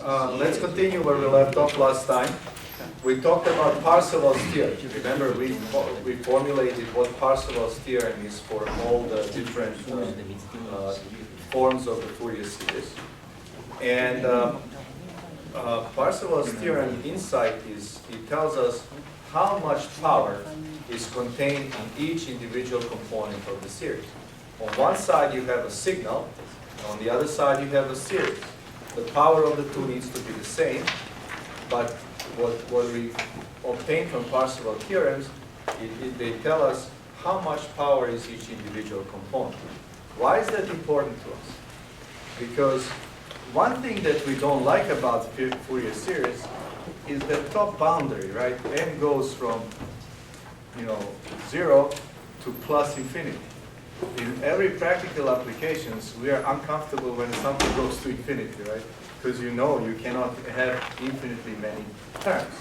Let's continue where we left off last time. We talked about Parseval's theorem. Remember, we formulated what Parseval's theorem is for all the different forms of the Fourier series. And Parseval's theorem insight is, it tells us how much power is contained in each individual component of the series. On one side you have a signal, on the other side you have a series. The power of the two needs to be the same, but what we obtain from Parseval theorems, they tell us how much power is each individual component. Why is that important to us? Because one thing that we don't like about Fourier series is the top boundary, right? M goes from 0 to plus infinity. In every practical applications, we are uncomfortable when something goes to infinity, right? Because you cannot have infinitely many terms.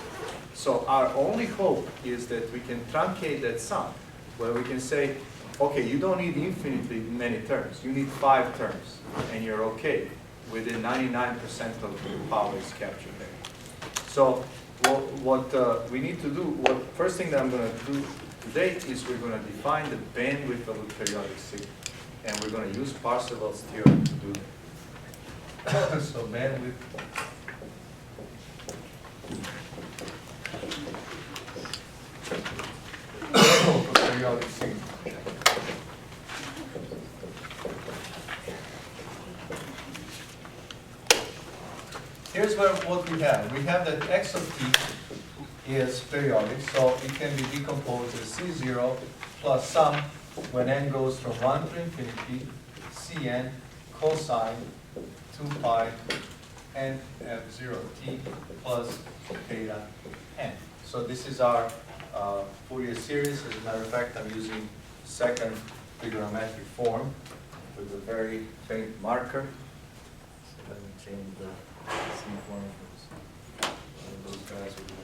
So our only hope is that we can truncate that sum, where we can say, okay, you don't need infinitely many terms. You need 5 terms, and you're okay. Within 99% of the power is captured there. So what we need to do, first thing that I'm going to do today is we're going to define the bandwidth of a periodic signal. And we're going to use Parseval's theorem to do that. So bandwidth of a periodic signal. Here's what we have. We have that x of t is periodic, so it can be decomposed as C0 plus sum when n goes from 1 to infinity, Cn cosine 2 pi n f0 t plus theta n. So this is our Fourier series. As a matter of fact, I'm using second trigonometric form with a very faint marker. So let me change the C form of those guys over there.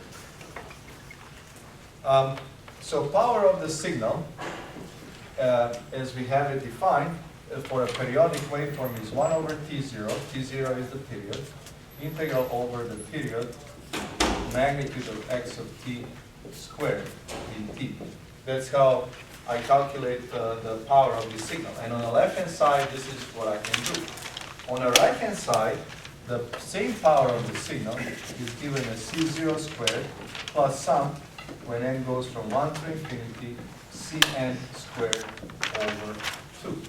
So power of the signal, as we have it defined, for a periodic waveform is 1 over t0. T0 is the period. Integral over the period, magnitude of x of t squared dt. That's how I calculate the power of the signal. And on the left-hand side, this is what I can do. On the right-hand side, the same power of the signal is given as C0 squared plus sum when n goes from 1 to infinity, Cn squared over 2.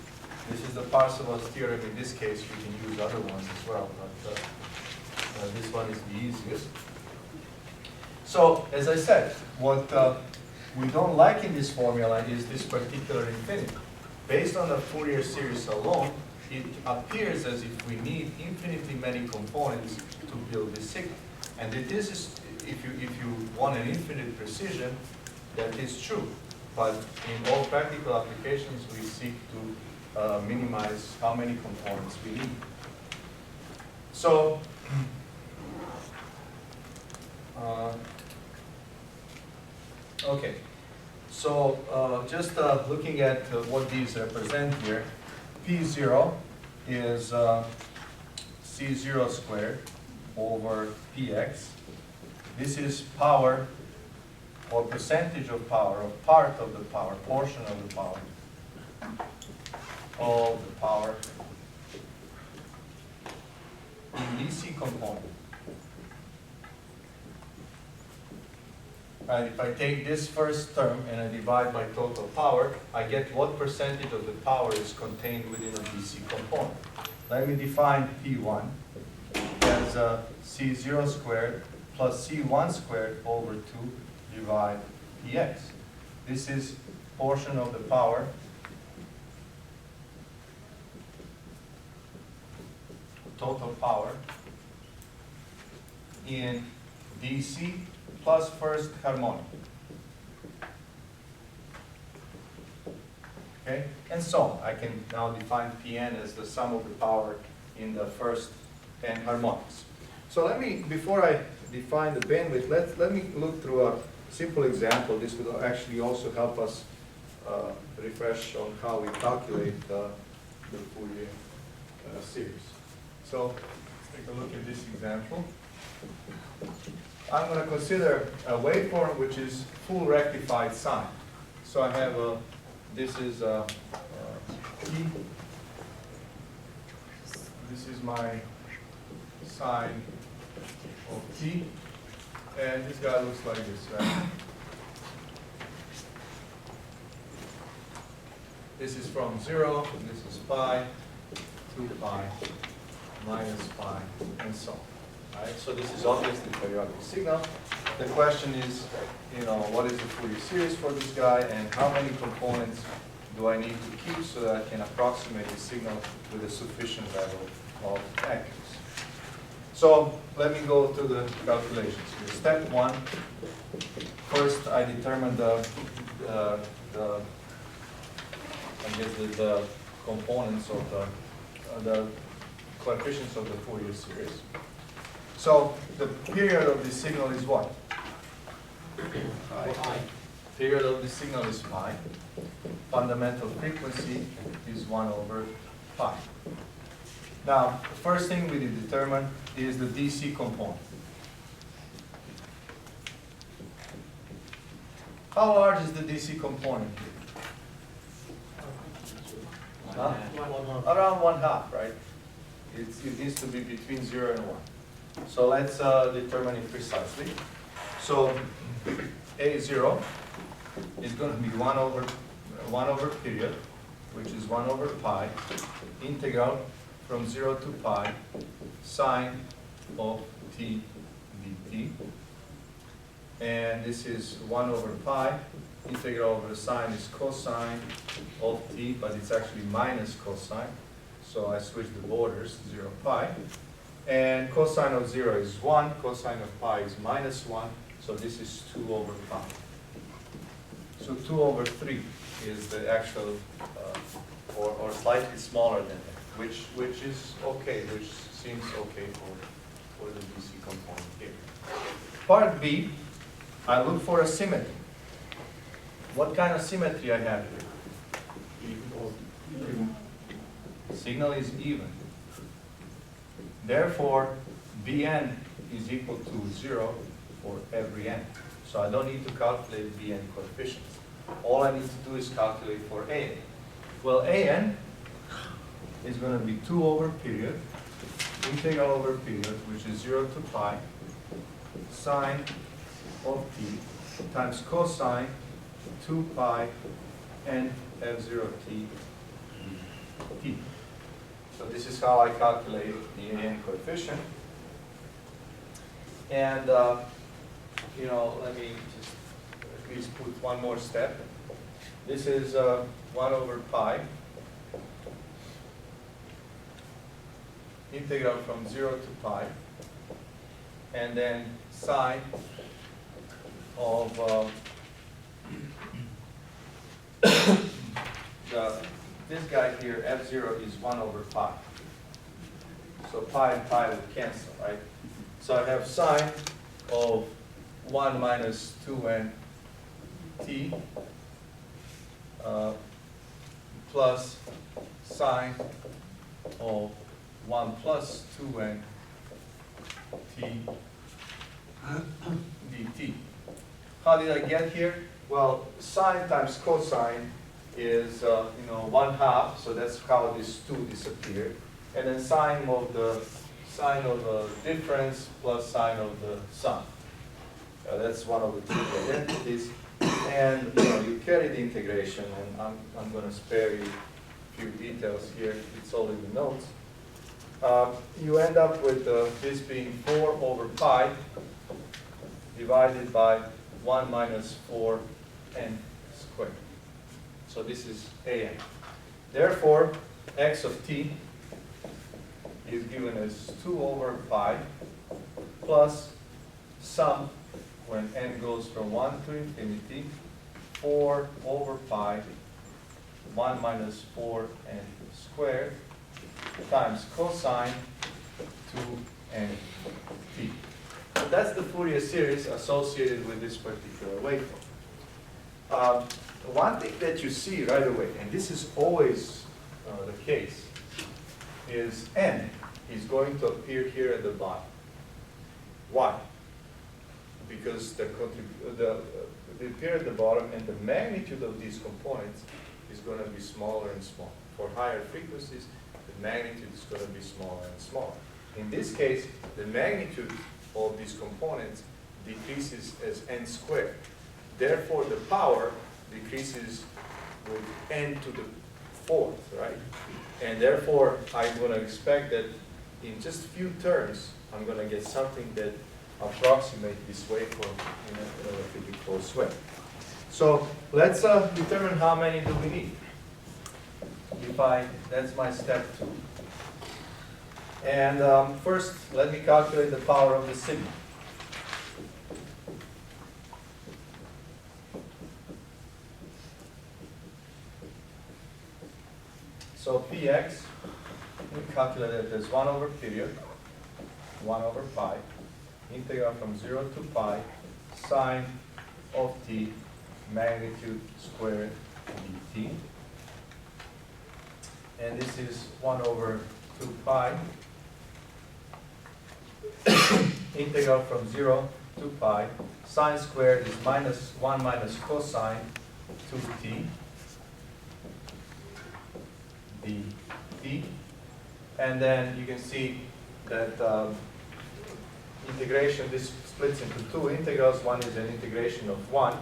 This is the Parseval's theorem. In this case, you can use other ones as well, but this one is the easiest. So, as I said, what we don't like in this formula is this particular infinity. Based on the Fourier series alone, it appears as if we need infinitely many components to build this signal. And this is, if you want an infinite precision, that is true. But in all practical applications, we seek to minimize how many components we need. So, okay. So just looking at what these represent here, P0 is C0 squared over Px. This is power, or percentage of power, or part of the power, portion of the power, of the power in DC component. And if I take this first term and I divide by total power, I get what percentage of the power is contained within a DC component. Let me define P1 as C0 squared plus C1 squared over 2 divide Px. This is portion of the power total power in DC plus first harmonic. Okay, and so on. I can now define Pn as the sum of the power in the first n harmonics. So let me, before I define the bandwidth, let me look through a simple example. This will actually also help us refresh on how we calculate the Fourier series. So take a look at this example. I'm going to consider a waveform which is full rectified sine. So I have a, this is a t. This is my sine of t. And this guy looks like this, right? This is from 0, this is pi, 2 pi, minus pi, and so on. Right? So this is obviously periodic signal. The question is, you know, what is the Fourier series for this guy, and how many components do I need to keep so that I can approximate the signal with a sufficient level of accuracy? So let me go to the calculations here. Step 1. First, I determine the components of the coefficients of the Fourier series. So the period of the signal is what? Pi. Period of the signal is pi. Fundamental frequency is 1 over pi. Now, the first thing we determine is the DC component. How large is the DC component here? Huh? Around 1/2, right? It needs to be between 0 and 1. So let's determine it precisely. So A0 is going to be 1 over period, which is 1 over pi, integral from 0 to pi, sine of t dt. And this is 1 over pi, integral over the sine is cosine of t, but it's actually minus cosine. So I switch the borders, 0 pi. And cosine of 0 is 1, cosine of pi is minus 1, so this is 2 over pi. So 2 over 3 is the actual, or slightly smaller than that, which is okay, which seems okay for the DC component here. Part B, I look for a symmetry. What kind of symmetry I have here? Signal is even. Therefore, Bn is equal to 0 for every n. So I don't need to calculate Bn coefficients. All I need to do is calculate for An. Well, An is going to be 2 over period, integral over period, which is 0 to pi, sine of t times cosine 2 pi n f0 t t. So this is how I calculate the An coefficient. And, you know, let me just at least put one more step. This is 1 over pi, integral from 0 to pi, and then sine of this guy here, f0 is 1 over pi. So pi and pi will cancel, right? So I have sine of 1 minus 2n t plus sine of 1 plus 2n t dt. How did I get here? Well, sine times cosine is 1/2, so that's how this 2 disappeared. And then sine of the difference plus sine of the sum. That's one of the two identities. And you carry the integration, and I'm going to spare you a few details here. It's all in the notes. You end up with this being 4 over pi divided by 1 minus 4n squared. So this is An. Therefore, x of t is given as 2 over pi plus sum, when n goes from 1 to infinity, 4 over pi, 1 minus 4n squared, times cosine 2n t. So that's the Fourier series associated with this particular waveform. One thing that you see right away, and this is always the case, is n is going to appear here at the bottom. Why? Because they appear at the bottom, and the magnitude of these components is going to be smaller and smaller. For higher frequencies, the magnitude is going to be smaller and smaller. In this case, the magnitude of these components decreases as n squared. Therefore, the power decreases with n to the fourth, right? And therefore, I'm going to expect that in just a few terms, I'm going to get something that approximates this waveform in a relatively close way. So let's determine how many do we need. That's my step 2. And first, let me calculate the power of the signal. So Px, we calculate it as 1 over period, 1 over pi, integral from 0 to pi, sine of t, magnitude squared dt. And this is 1 over 2 pi, integral from 0 to pi, sine squared is minus 1 minus cosine 2t dt. And then you can see that integration, this splits into 2 integrals. One is an integration of 1,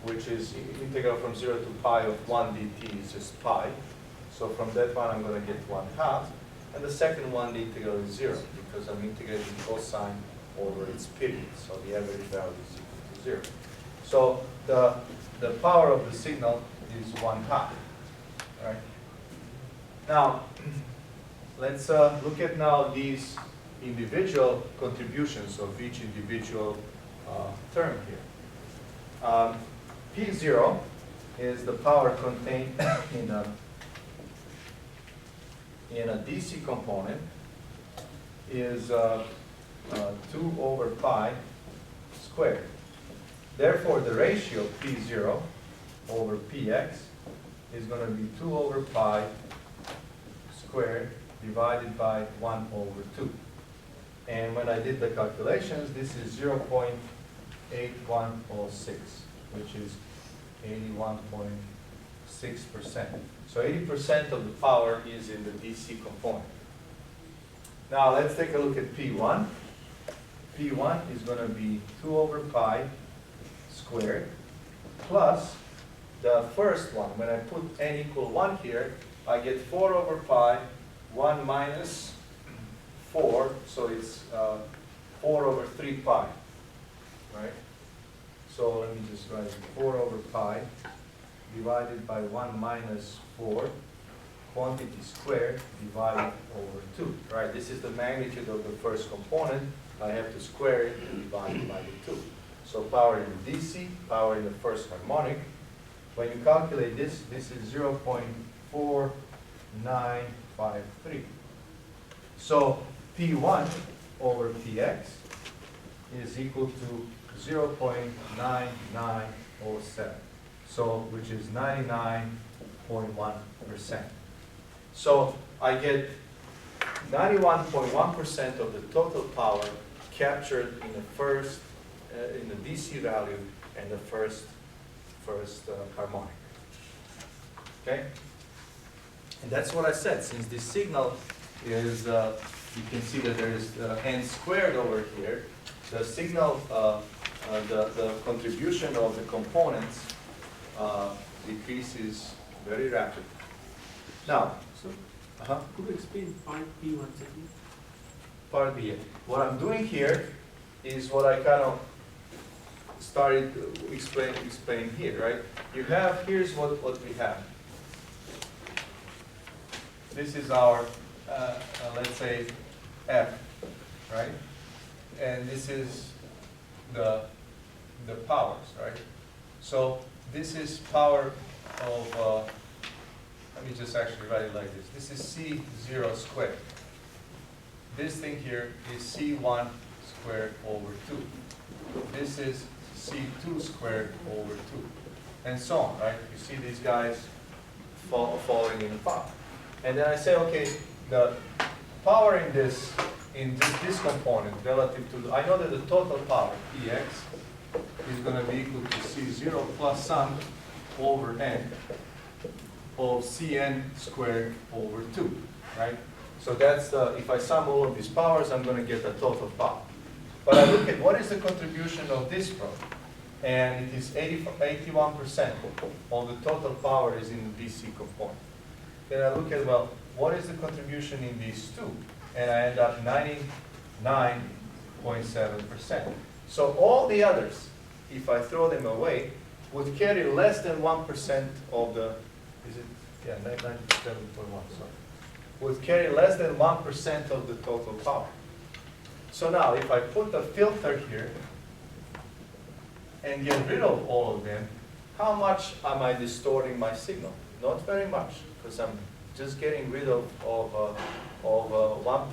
which is integral from 0 to pi of 1 dt is just pi. So from that one, I'm going to get 1/2. And the second one, the integral is 0, because I'm integrating cosine over its period. So the average value is equal to 0. So the power of the signal is 1/2. Right? Now, let's look at now these individual contributions of each individual term here. P0 is the power contained in a DC component, is 2 over pi squared. Therefore, the ratio P0 over Px is going to be 2 over pi squared divided by 1 over 2. And when I did the calculations, this is 0.8106, which is 81.6%. So 80% of the power is in the DC component. Now let's take a look at P1. P1 is going to be 2 over pi squared plus the first one. When I put n equal 1 here, I get 4 over pi, 1 minus 4, so it's 4 over 3 pi, right? So let me just write 4 over pi divided by 1 minus 4, quantity squared divided over 2, right? This is the magnitude of the first component. I have to square it and divide it by the 2. So power in the DC, power in the first harmonic. When you calculate this, this is 0.4953. So P1 over Px is equal to 0.9907. So, which is 99.1%. So I get 91.1% of the total power captured in the first, in the DC value and the first harmonic. Okay? And that's what I said. Since this signal is, you can see that there is n squared over here, the signal, the contribution of the components decreases very rapidly. Now, could you explain part B once again? Part B. What I'm doing here is what I kind of started explaining here, right? You have, here's what we have. This is our, let's say, F, right? And this is the powers, right? So this is power of, let me just actually write it like this. This is C0 squared. This thing here is C1 squared over 2. This is C2 squared over 2. And so on, right? You see these guys falling in power. And then I say, okay, power in this component relative to I know that the total power, Ex, is going to be equal to C0 plus sum over n of Cn squared over 2, right? So that's if I sum all of these powers, I'm going to get the total power. But I look at what is the contribution of this probe, and it is 81% of the total power is in the DC component. Then I look at, well, what is the contribution in these two? And I end up 99.7%. So all the others, if I throw them away, would carry less than 1% of the, is it, yeah, 97.1, sorry. Would carry less than 1% of the total power. So now, if I put a filter here and get rid of all of them, how much am I distorting my signal? Not very much, because I'm just getting rid of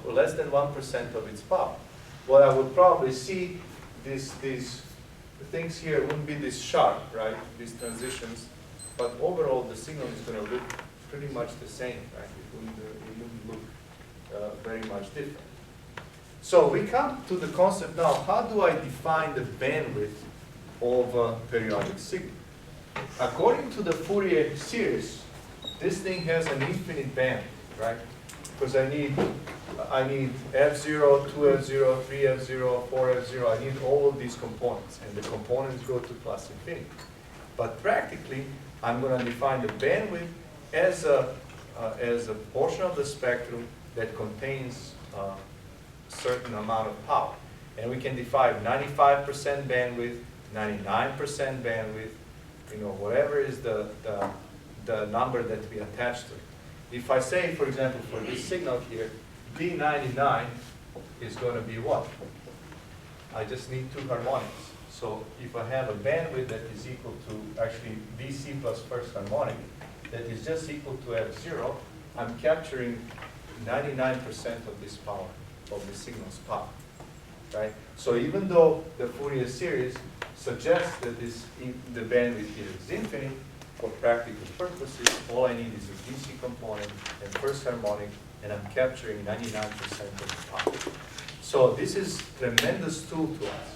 less than 1% of its power. What I would probably see, these things here wouldn't be this sharp, right? These transitions, but overall the signal is going to look pretty much the same, right? It wouldn't look very much different. So we come to the concept now, how do I define the bandwidth of a periodic signal? According to the Fourier series, this thing has an infinite bandwidth, right? Because I need F0, 2F0, 3F0, 4F0, I need all of these components, and the components go to plus infinity. But practically, I'm going to define the bandwidth as a portion of the spectrum that contains certain amount of power. And we can define 95% bandwidth, 99% bandwidth, whatever is the number that we attach to it. If I say, for example, for this signal here, D99 is going to be what? I just need two harmonics. So if I have a bandwidth that is equal to actually DC plus first harmonic, that is just equal to F0, I'm capturing 99% of this power, of the signal's power, right? So even though the Fourier series suggests that the bandwidth here is infinite, for practical purposes, all I need is a DC component and first harmonic, and I'm capturing 99% of the power. So this is a tremendous tool to us,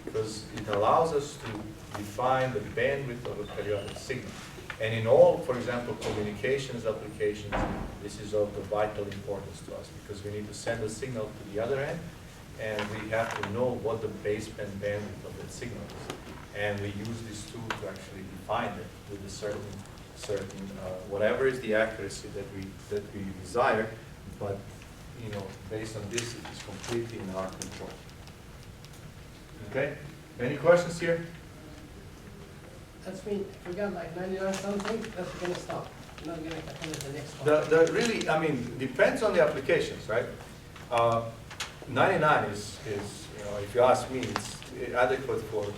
because it allows us to define the bandwidth of a periodic signal. And in all, for example, communications applications, this is of the vital importance to us, because we need to send a signal to the other end, and we have to know what the baseband bandwidth of that signal is. And we use this tool to actually define it with a certain whatever is the accuracy that we desire, but based on this, it is completely in our control. Okay? Any questions here? That's mean if we got like 99 something, that's going to stop. You're not going to continue the next one. Really, I mean, depends on the applications, right? 99 is if you ask me, it's adequate for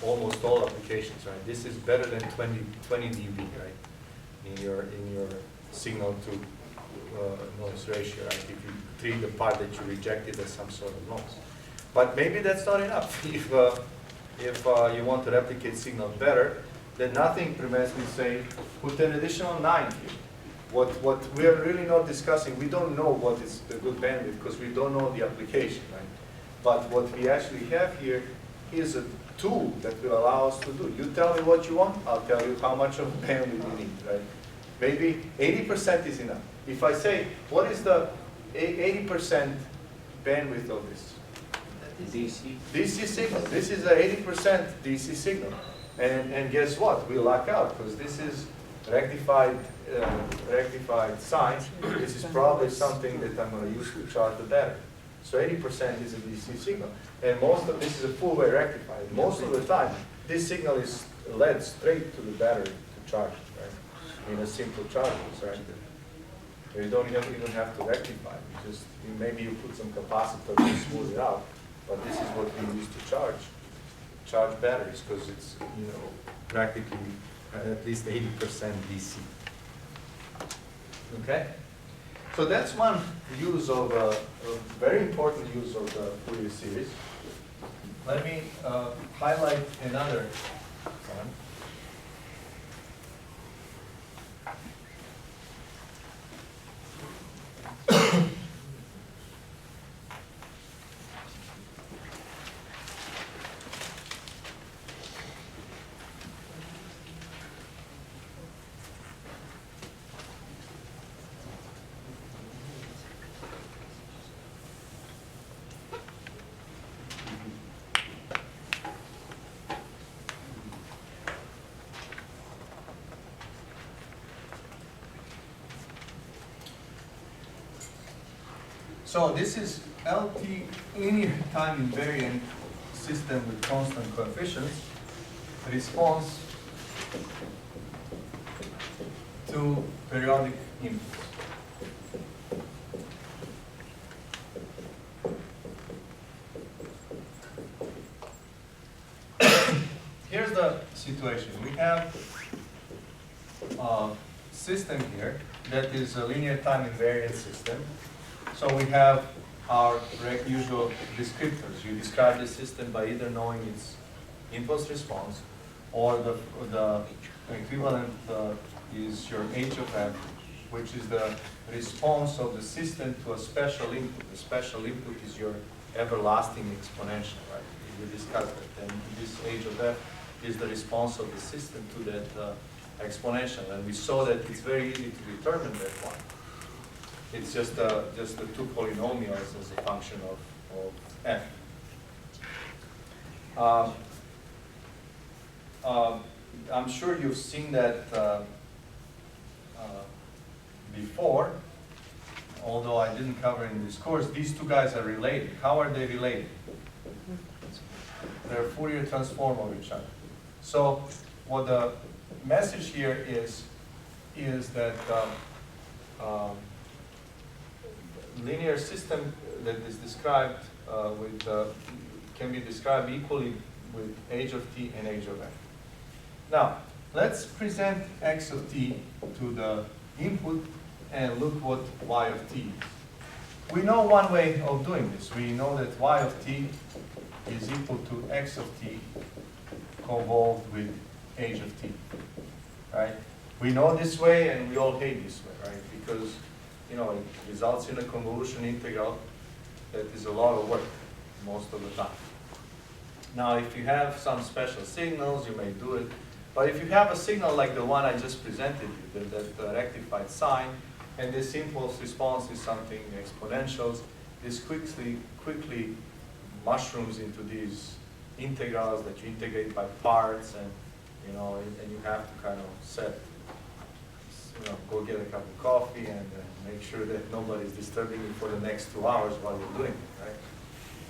almost all applications, right? This is better than 20 dB, right? In your signal to noise ratio, right? If you treat the part that you rejected as some sort of noise. But maybe that's not enough. If you want to replicate signal better, then nothing prevents me saying, put an additional 9 here. What we are really not discussing, we don't know what is the good bandwidth because we don't know the application, right? But what we actually have here is a tool that will allow us to do. You tell me what you want, I'll tell you how much of bandwidth you need, right? Maybe 80% is enough. If I say, what is the 80% bandwidth of this? DC signal. This is a 80% DC signal. And guess what? We luck out because this is rectified sign. This is probably something that I'm going to use to charge the battery. So 80% is a DC signal. And most of this is a full-way rectifier. Most of the time, this signal is led straight to the battery to charge it, right? In a simple charger, right? You don't even have to rectify. Maybe you put some capacitor to smooth it out. But this is what we use to charge batteries because it's practically at least 80% DC. Okay, so that's one use of a very important use of the Fourier series. Let me highlight another one. So this is LT linear time invariant system with constant coefficients, response to periodic inputs. Here's the situation. We have a system here that is a linear time invariant system. So we have our usual descriptors. You describe the system by either knowing its impulse response, or the equivalent is your h of f, which is the response of the system to a special input. The special input is your everlasting exponential, right? We discussed that. And this h of f is the response of the system to that exponential. And we saw that it's very easy to determine that one. It's just the two polynomials as a function of f. I'm sure you've seen that before, although I didn't cover in this course. These two guys are related. How are they related? They're Fourier transform of each other. So what the message here is that linear system that is described can be described equally with h of t and h of f. Now, let's present x of t to the input and look what y of t is. We know one way of doing this. We know that y of t is equal to x of t convolved with h of t, right? We know this way and we all hate this way, right? Because, you know, it results in a convolution integral that is a lot of work most of the time. Now, if you have some special signals, you may do it. But if you have a signal like the one I just presented you, that rectified sign, and this impulse response is something exponentials, this quickly mushrooms into these integrals that you integrate by parts, and you know, and you have to kind of set, you know, go get a cup of coffee and make sure that nobody's disturbing you for the next 2 hours while you're doing it, right?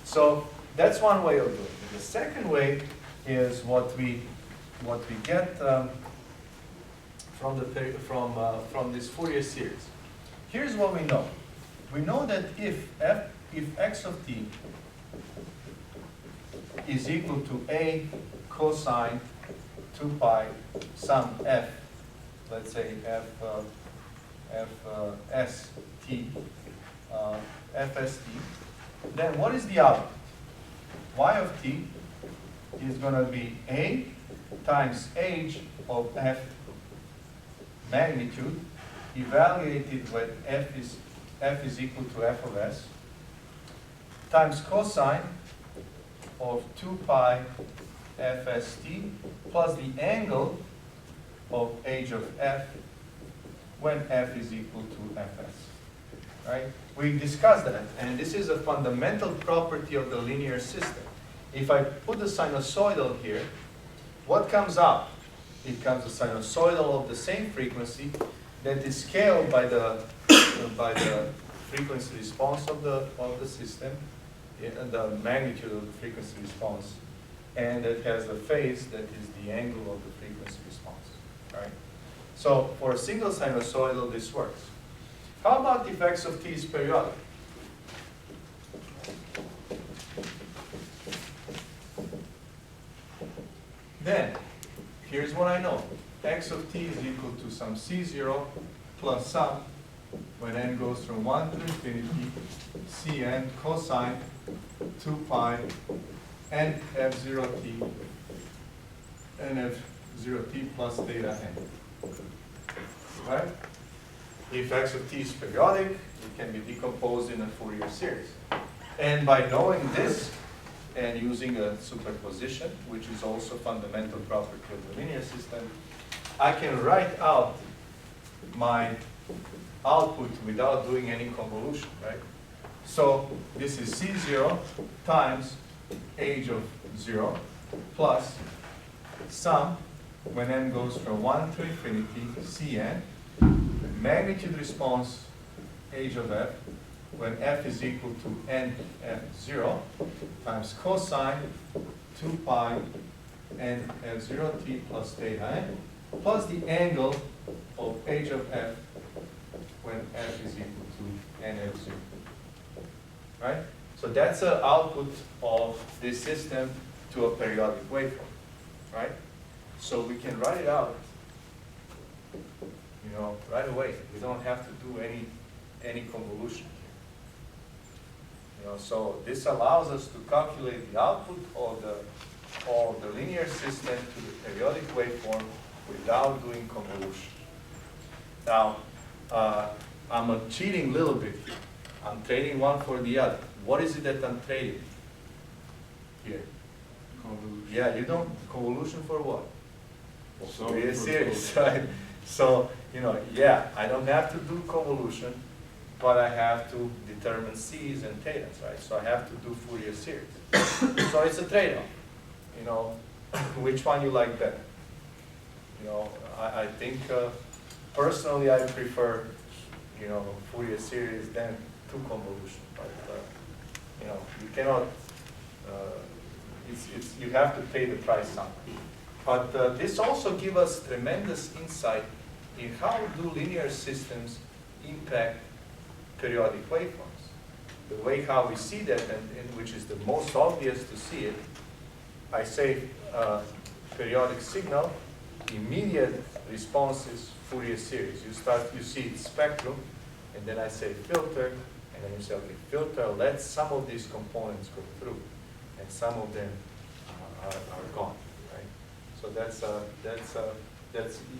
So that's one way of doing it. The second way is what we get from this Fourier series. Here's what we know. We know that if x of t is equal to a cosine 2 pi sum f, let's say fst, then what is the output? Y of t is going to be a times h of f magnitude evaluated when f is equal to f of s times cosine of 2 pi fst plus the angle of h of f when f is equal to fs. Right? We discussed that, and this is a fundamental property of the linear system. If I put the sinusoidal here, what comes out? It comes a sinusoidal of the same frequency that is scaled by the frequency response of the system, and the magnitude of the frequency response, and it has a phase that is the angle of the frequency response. Right? So for a single sinusoidal, this works. How about if x of t is periodic? Then, here's what I know. X of t is equal to some c0 plus some, when n goes from 1 to infinity, cn cosine 2 pi n f0t n f0t plus theta n. Right? If x of t is periodic, it can be decomposed in a Fourier series. And by knowing this, and using a superposition, which is also a fundamental property of the linear system, I can write out my output without doing any convolution, right? So this is C0 times h of 0 plus sum, when n goes from 1 to infinity, Cn, magnitude response h of f when f is equal to nf0 times cosine 2 pi nf0t plus theta n plus the angle of h of f when f is equal to nf0. Right? So that's an output of this system to a periodic waveform. Right? So we can write it out, you know, right away. We don't have to do any convolution here. You know, so this allows us to calculate the output of the linear system to the periodic waveform without doing convolution. Now, I'm cheating a little bit here. I'm trading one for the other. What is it that I'm trading here? Convolution. Yeah, you don't, convolution for what? So Fourier for series, right? So, you know, yeah, I don't have to do convolution, but I have to determine C's and thetas, right? So I have to do Fourier series. So it's a trade-off, you know, which one you like better. You know, I think personally I prefer, you know, Fourier series than to convolution, but you know, you cannot, you have to pay the price somehow. But this also gives us tremendous insight in how do linear systems impact periodic waveforms. The way how we see that, and which is the most obvious to see it, I say periodic signal, immediate response is Fourier series. You see the spectrum, and then I say filter, and then you say, okay, filter, let some of these components go through, and some of them are gone. So that's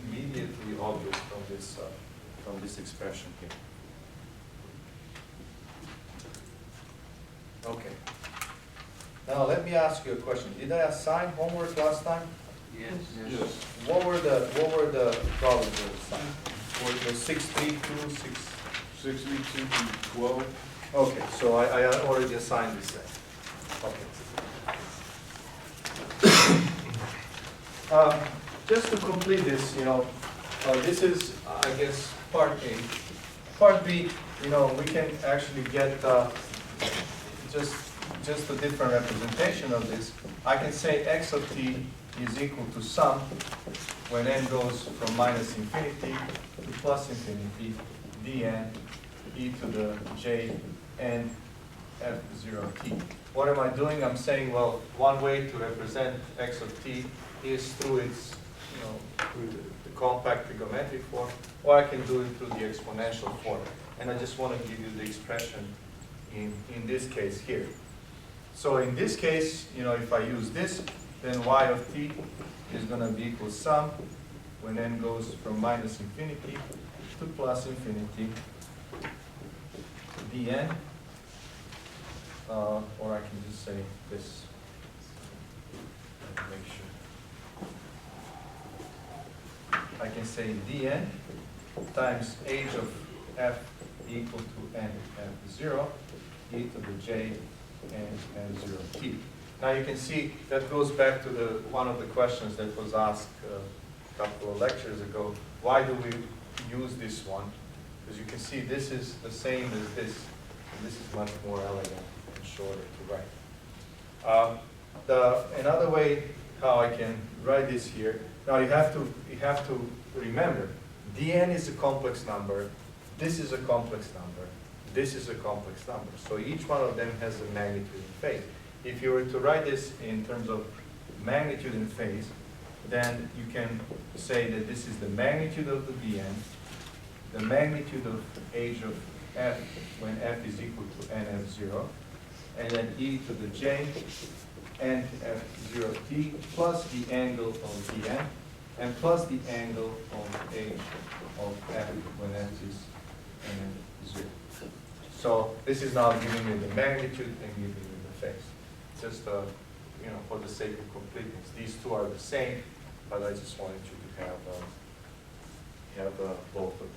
immediately obvious from this expression here. Okay. Now let me ask you a question. Did I assign homework last time? Yes. Yes. What were the problems that were assigned? Were the 6, 3, 2, 6? 6, 3, 2, 12. Okay, so I already assigned this then. Okay. Just to complete this, you know, this is, I guess, part A. Part B, you know, we can actually get just a different representation of this. I can say x of t is equal to sum when n goes from minus infinity to plus infinity, dn e to the j n f0 t. What am I doing? I'm saying, well, one way to represent x of t is through its, you know, through the compact trigonometric form, or I can do it through the exponential form. And I just want to give you the expression in this case here. So in this case, you know, if I use this, then y of t is going to be equal sum when n goes from minus infinity to plus infinity dn, or I can just say this. Make sure. I can say dn times h of f equal to n f0 e to the j n f0 t. Now you can see that goes back to one of the questions that was asked a couple of lectures ago. Why do we use this one? Because you can see this is the same as this, and this is much more elegant and shorter to write. Another way how I can write this here. Now you have to remember, dn is a complex number. This is a complex number. This is a complex number. So each one of them has a magnitude in phase. If you were to write this in terms of magnitude in phase, then you can say that this is the magnitude of the dn, the magnitude of h of f when f is equal to nf0, and then e to the j and f0t plus the angle of dn and plus the angle of h of f when f is n0. So this is now giving you the magnitude and giving you the phase. Just you know, for the sake of completeness, these two are the same, but I just wanted you to have both of them.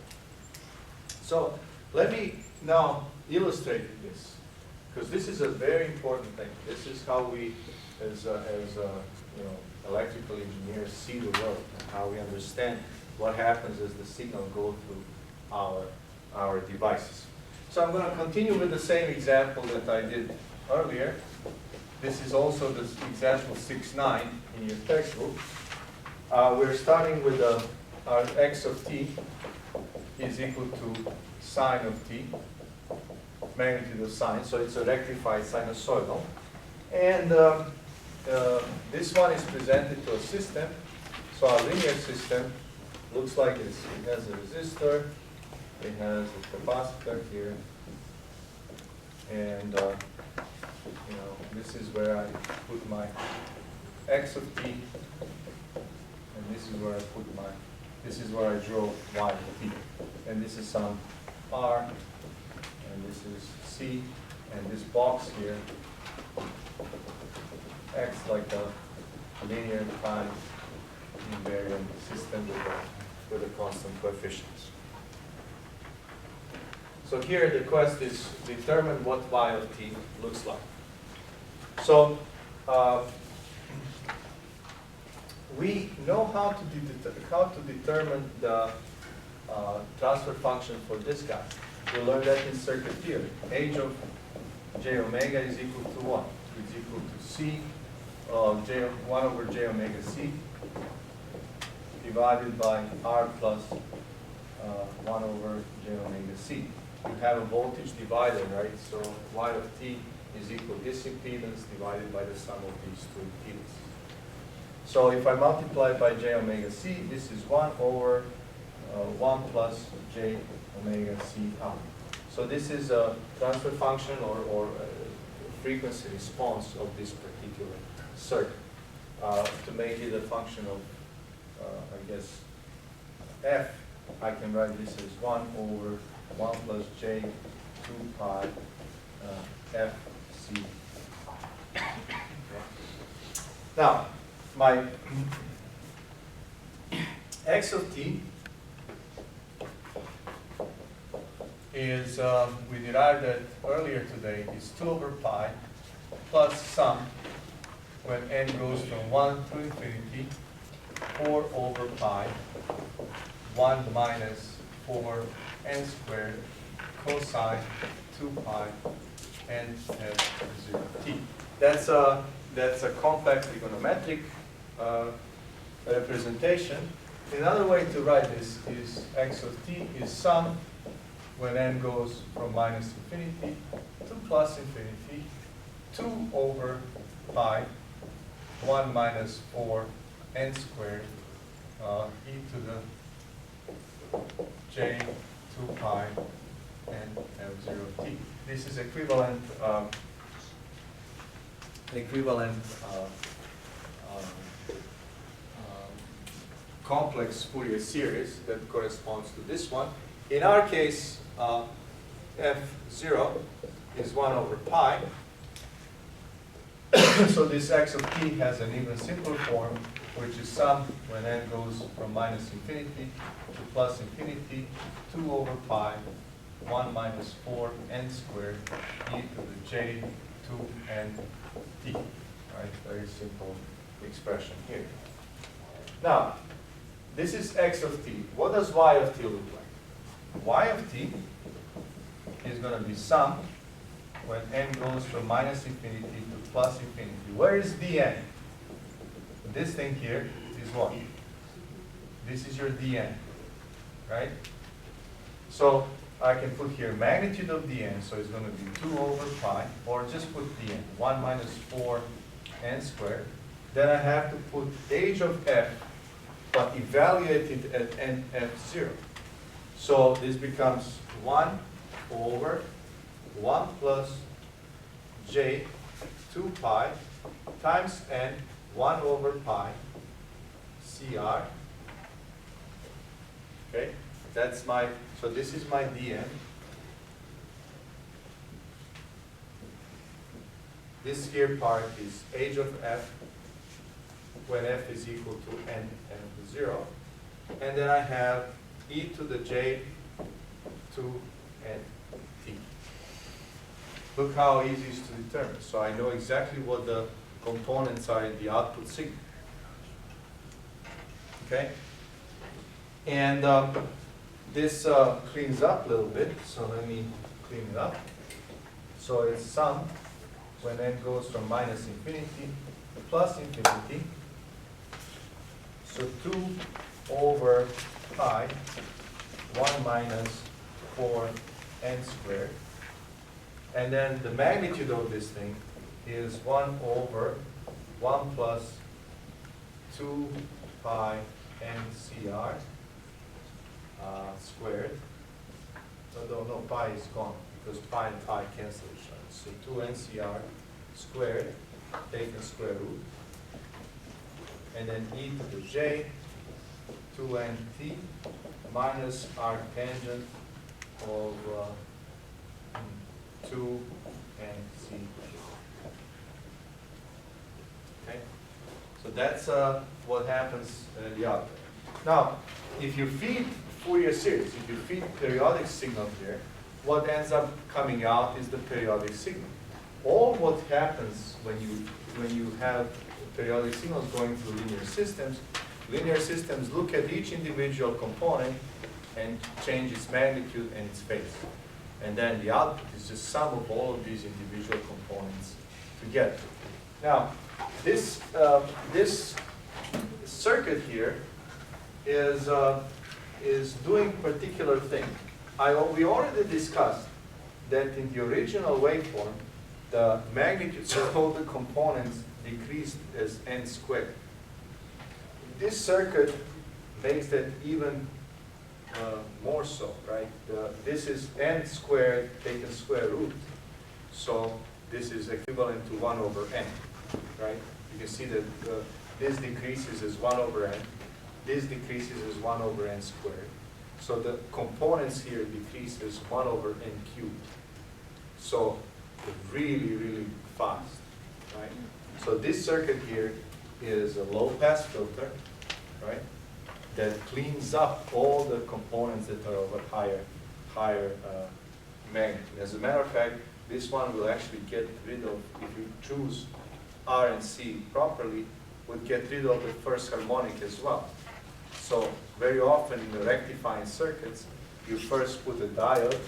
So let me now illustrate this, because this is a very important thing. This is how we, as you know, electrical engineers, see the world and how we understand what happens as the signal goes through our devices. So I'm going to continue with the same example that I did earlier. This is also the example 6.9 in your textbook. We're starting with our x of t is equal to sine of t, magnitude of sine, so it's a rectified sinusoidal. And this one is presented to a system. So our linear system looks like this. It has a resistor, it has a capacitor here, and this is where I put my x of t, and this is where I put my, this is where I draw y of t. And this is some r, and this is c, and this box here acts like a linear time invariant system with a constant coefficients. So here the quest is determine what y of t looks like. So we know how to determine the transfer function for this guy. We learned that in circuit theory. H of j omega is equal to what? It's equal to c 1 over j omega c divided by r plus 1 over j omega c. You have a voltage divider, right? So y of t is equal to this impedance divided by the sum of these two impedances. So if I multiply by j omega c, this is 1 over 1 plus j omega c r. So this is a transfer function or a frequency response of this particular circuit. To make it a function of, I guess, f, I can write this as 1 over 1 plus j 2 pi f c. Okay. Now, my x of t is, we derived that earlier today, is 2 over pi plus sum when n goes from 1 to infinity, 4 over pi, 1 minus 4 n squared cosine 2 pi n f 0 t. That's a complex trigonometric representation. Another way to write this is x of t is sum when n goes from minus infinity to plus infinity, 2 over pi, 1 minus 4 n squared e to the j 2 pi n f0 t. This is equivalent complex Fourier series that corresponds to this one. In our case, f0 is 1 over pi. So this x of t has an even simpler form, which is sum when n goes from minus infinity to plus infinity, 2 over pi, 1 minus 4 n squared e to the j 2 n t. Right? Very simple expression here. Now, this is x of t. What does y of t look like? Y of t is going to be sum when n goes from minus infinity to plus infinity. Where is dn? This thing here is what? This is your dn, right? So I can put here magnitude of dn, so it's going to be 2 over pi, or just put dn, 1 minus 4 n squared. Then I have to put h of f, but evaluated at n f0. So this becomes 1 over 1 plus j 2 pi times n 1 over pi CR. Okay, that's my, so this is my dn. This here part is h of f when f is equal to n and 0. And then I have e to the j 2 n t. Look how easy it is to determine. So I know exactly what the components are in the output signal. Okay? And this cleans up a little bit. So let me clean it up. So it's sum when n goes from minus infinity to plus infinity. So 2 over pi 1 minus 4n squared. And then the magnitude of this thing is 1 over 1 plus 2 pi ncr squared. Although no, pi is gone because pi and pi cancel each other. So 2 ncr squared taken square root. And then e to the j 2nt minus arctangent of 2nc. Okay? So that's what happens at the output. Now, if you feed Fourier series, if you feed periodic signal here, what ends up coming out is the periodic signal. All what happens when you have periodic signals going through linear systems look at each individual component and change its magnitude and its phase. And then the output is just sum of all of these individual components together. Now, this circuit here is doing particular thing. We already discussed that in the original waveform, the magnitudes of all the components decreased as n squared. This circuit makes that even more so, right? This is n squared taken square root. So this is equivalent to 1 over n, right? You can see that this decreases as 1 over n. This decreases as 1 over n squared. So the components here decrease as 1 over n cubed. So really, really fast, right? So this circuit here is a low-pass filter, right? That cleans up all the components that are of a higher magnitude. As a matter of fact, this one will actually get rid of, if you choose R and C properly, would get rid of the first harmonic as well. So very often in the rectifying circuits, you first put a diode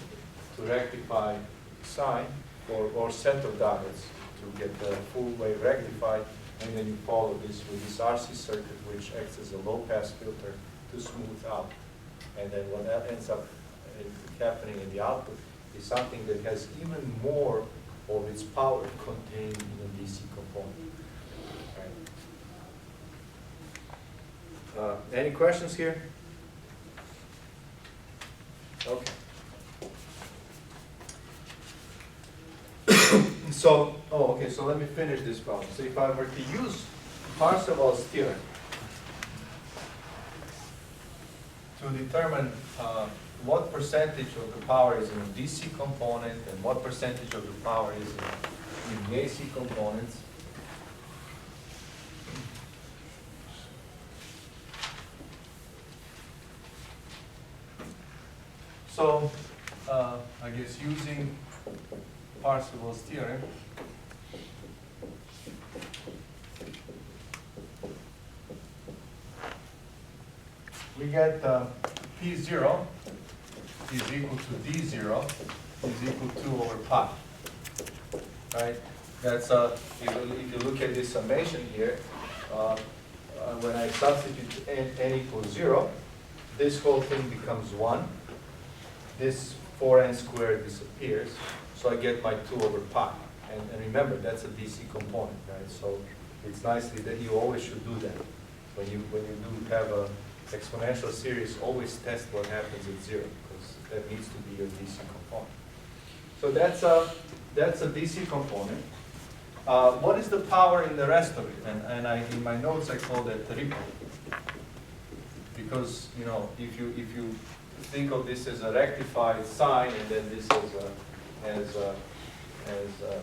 to rectify sign or set of diodes to get the full wave rectified, and then you follow this with this RC circuit, which acts as a low-pass filter to smooth out. And then what ends up happening in the output is something that has even more of its power contained in a DC component. Right. Any questions here? Okay. So let me finish this problem. So if I were to use Parseval's theorem to determine what percentage of the power is in a DC component and what percentage of the power is in the AC components, so I guess using Parseval's theorem, we get P0 is equal to D0 is equal to 2 over pi. Right? That's if you look at this summation here, when I substitute n equals 0, this whole thing becomes 1. This 4n squared disappears, so I get my 2 over pi. And remember, that's a DC component, right? So it's nicely that you always should do that. When you do have a exponential series, always test what happens at 0, because that needs to be your DC component. So that's a DC component. What is the power in the rest of it? And in my notes I call that the ripple, because if you think of this as a rectified sign and then this as a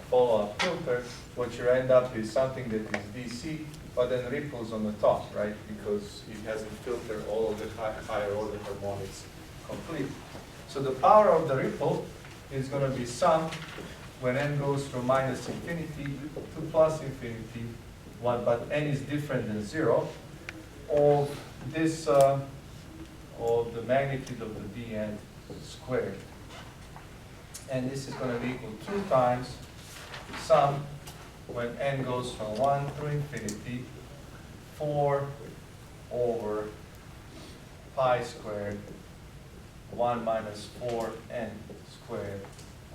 follow-up filter, what you end up is something that is DC, but then ripples on the top, right? Because it hasn't filtered all of the higher order harmonics completely. So the power of the ripple is going to be sum when n goes from minus infinity to plus infinity, but n is different than 0, of this of the magnitude of the dn squared And this is going to be equal 2 times sum when n goes from 1 through infinity, 4 over pi squared, 1 minus 4n squared,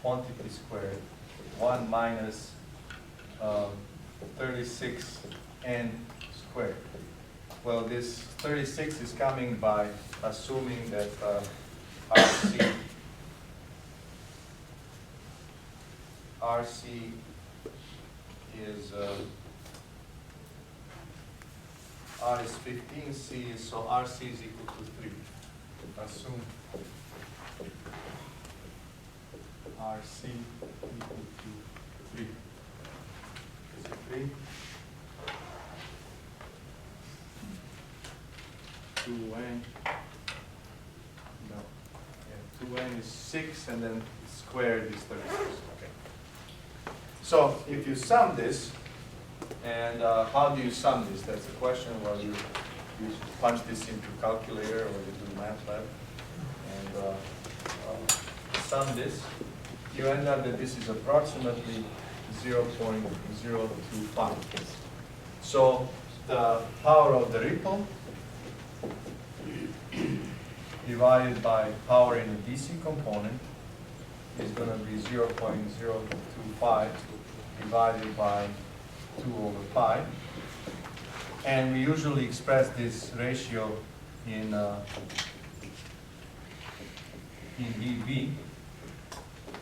quantity squared, 1 minus 36n squared. Well, this 36 is coming by assuming that RC is R is 15, C is, so RC is equal to 3. Assume RC equal to 3. Is it 3? 2n. No. Yeah, 2n is 6, and then squared is 36. Okay. So if you sum this, and how do you sum this? That's the question. Well, you punch this into calculator, or you do MATLAB, and sum this. You end up that this is approximately 0.025. So the power of the ripple divided by power in the DC component is going to be 0.025 divided by 2 over pi. And we usually express this ratio in dV,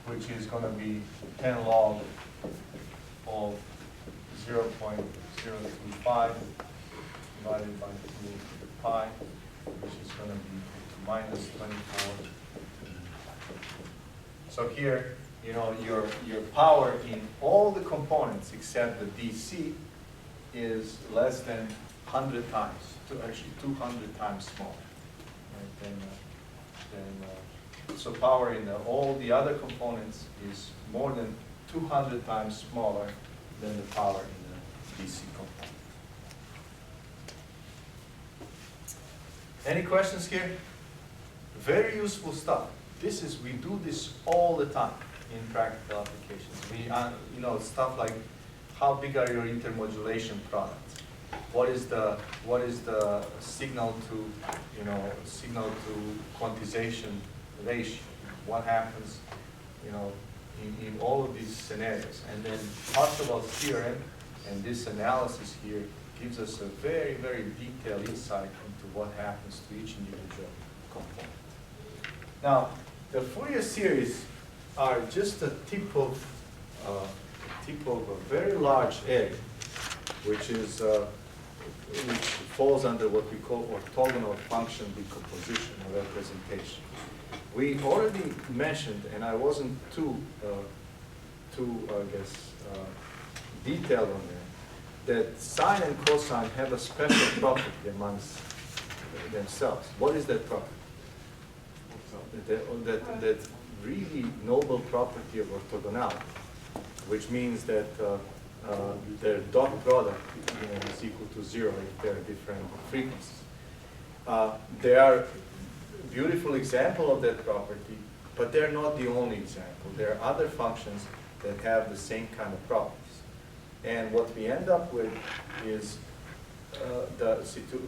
which is going to be 10 log of 0.025 divided by 2 pi, which is going to be minus 24. So here, you know, your power in all the components except the DC is less than 100 times, actually 200 times smaller. Right? So power in all the other components is more than 200 times smaller than the power in the DC component. Any questions here? Very useful stuff. We do this all the time in practical applications. You know, stuff like how big are your intermodulation products? What is the signal to quantization ratio? What happens, you know, in all of these scenarios? And then Parseval's theorem and this analysis here gives us a very, very detailed insight into what happens to each individual component. Now, the Fourier series are just a tip of a very large area, which falls under what we call orthogonal function decomposition or representation. We already mentioned, and I wasn't too detailed on that sine and cosine have a special property amongst themselves. What is that property? That really noble property of orthogonality, which means that their dot product is equal to 0 if there are different frequencies. They are a beautiful example of that property, but they're not the only example. There are other functions that have the same kind of properties. And what we end up with is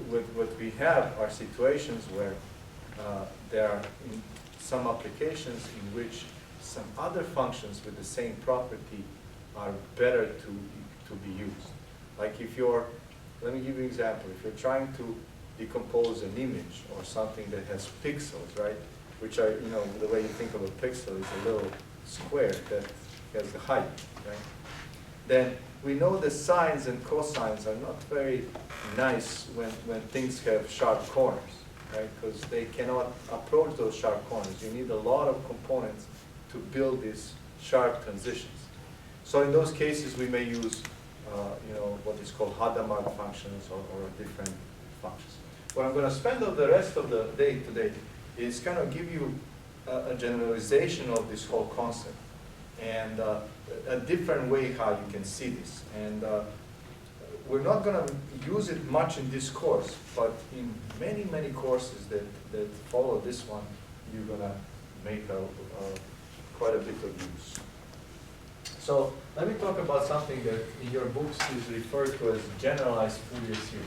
what we have are situations where there are some applications in which some other functions with the same property are better to be used. Like if you're, let me give you an example. If you're trying to decompose an image or something that has pixels, right? Which are, you know, the way you think of a pixel is a little square that has the height, right? Then we know the sines and cosines are not very nice when things have sharp corners, right? Because they cannot approach those sharp corners. You need a lot of components to build these sharp transitions. So in those cases, we may use, what is called Hadamard functions or different functions. What I'm going to spend the rest of the day today is kind of give you a generalization of this whole concept and a different way how you can see this. And we're not going to use it much in this course, but in many, many courses that follow this one, you're going to make quite a bit of use. So let me talk about something that in your books is referred to as generalized Fourier series.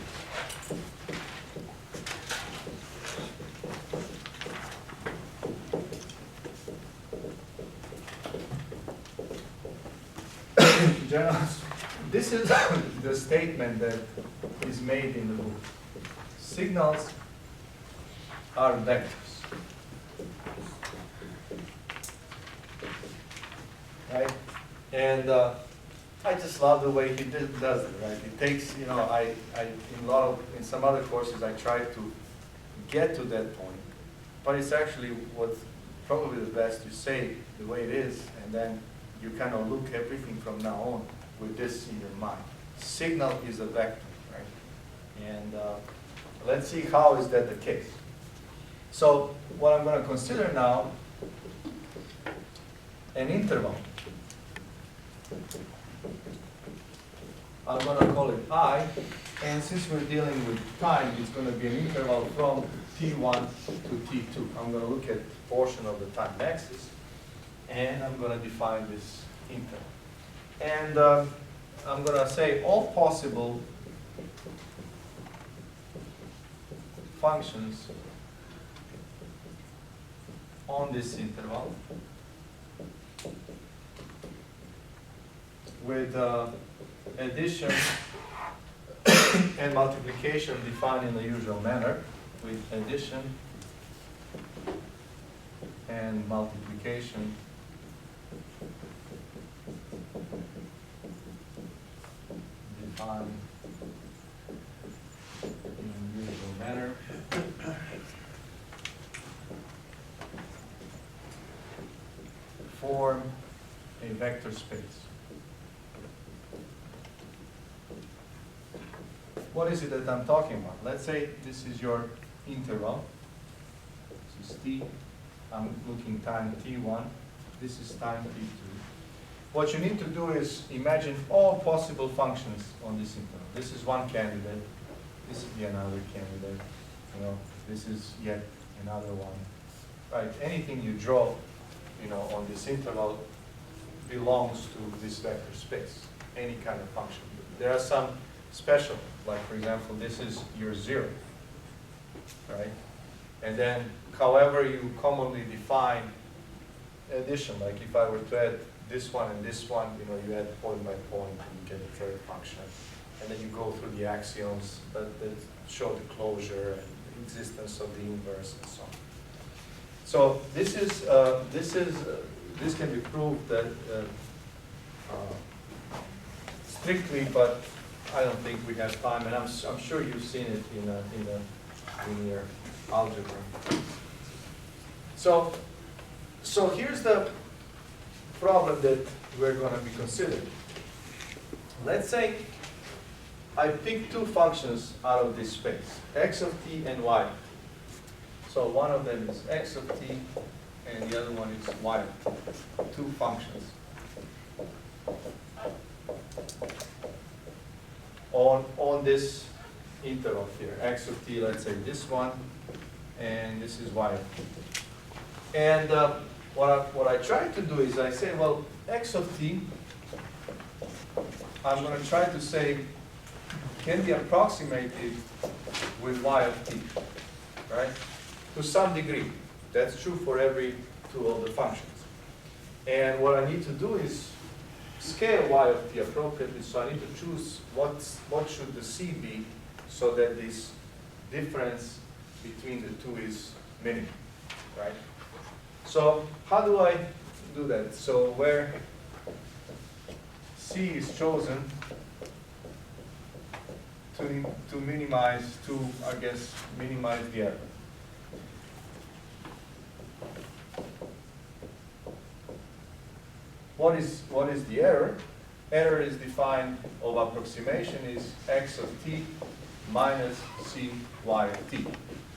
This is the statement that is made in the book. Signals are vectors. Right? And I just love the way he does it, right? It takes, you know, in some other courses I try to get to that point, but it's actually what's probably the best. You say the way it is, and then you kind of look everything from now on with this in your mind. Signal is a vector, right? And let's see how is that the case. So what I'm going to consider now, an interval. I'm going to call it I, and since we're dealing with time, it's going to be an interval from t1 to t2. I'm going to look at portion of the time axis, and I'm going to define this interval. And I'm going to say all possible functions on this interval with addition and multiplication defined in the usual manner, with addition and multiplication defined in the usual manner. Form a vector space. What is it that I'm talking about? Let's say this is your interval. This is t. I'm looking time t1. This is time t2. What you need to do is imagine all possible functions on this interval. This is one candidate. This is another candidate. You know, this is yet another one. Right? Anything you draw, you know, on this interval belongs to this vector space. Any kind of function. There are some special, like for example, this is your 0, right? And then, however you commonly define addition, like if I were to add this one and this one, you know, you add point by point and you get a third function. And then you go through the axioms that show the closure and the existence of the inverse and so on. So this can be proved that strictly, but I don't think we have time, and I'm sure you've seen it in a linear algebra. So here's the problem that we're going to be considering. Let's say I pick two functions out of this space, x of t and y. So one of them is x of t, and the other one is y of t. Two functions on this interval here, x of t, let's say this one, and this is y of t. And what I try to do is I say, well, x of t, I'm going to try to say, can be approximated with y of t, right? To some degree. That's true for every two of the functions. And what I need to do is scale y of t appropriately, so I need to choose what should the c be so that this difference between the two is minimum, right? So how do I do that? So where c is chosen to minimize, I guess, minimize the error. What is the error? Error is defined of approximation is x of t minus c y of t,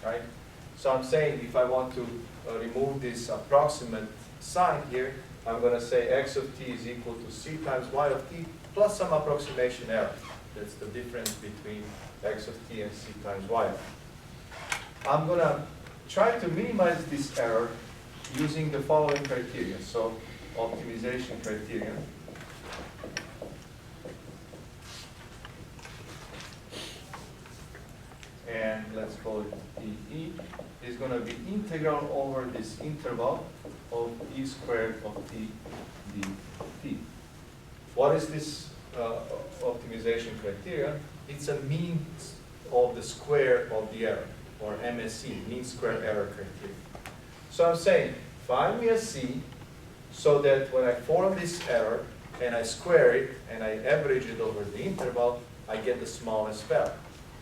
right? So I'm saying if I want to remove this approximate sign here, I'm going to say x of t is equal to c times y of t plus some approximation error. That's the difference between x of t and c times y of t. I'm going to try to minimize this error using the following criteria. So optimization criteria. And let's call it dE, is going to be integral over this interval of e squared of t dt. What is this optimization criteria? It's a mean of the square of the error, or MSE, mean square error criteria. So I'm saying, find me a C so that when I form this error and I square it and I average it over the interval, I get the smallest value.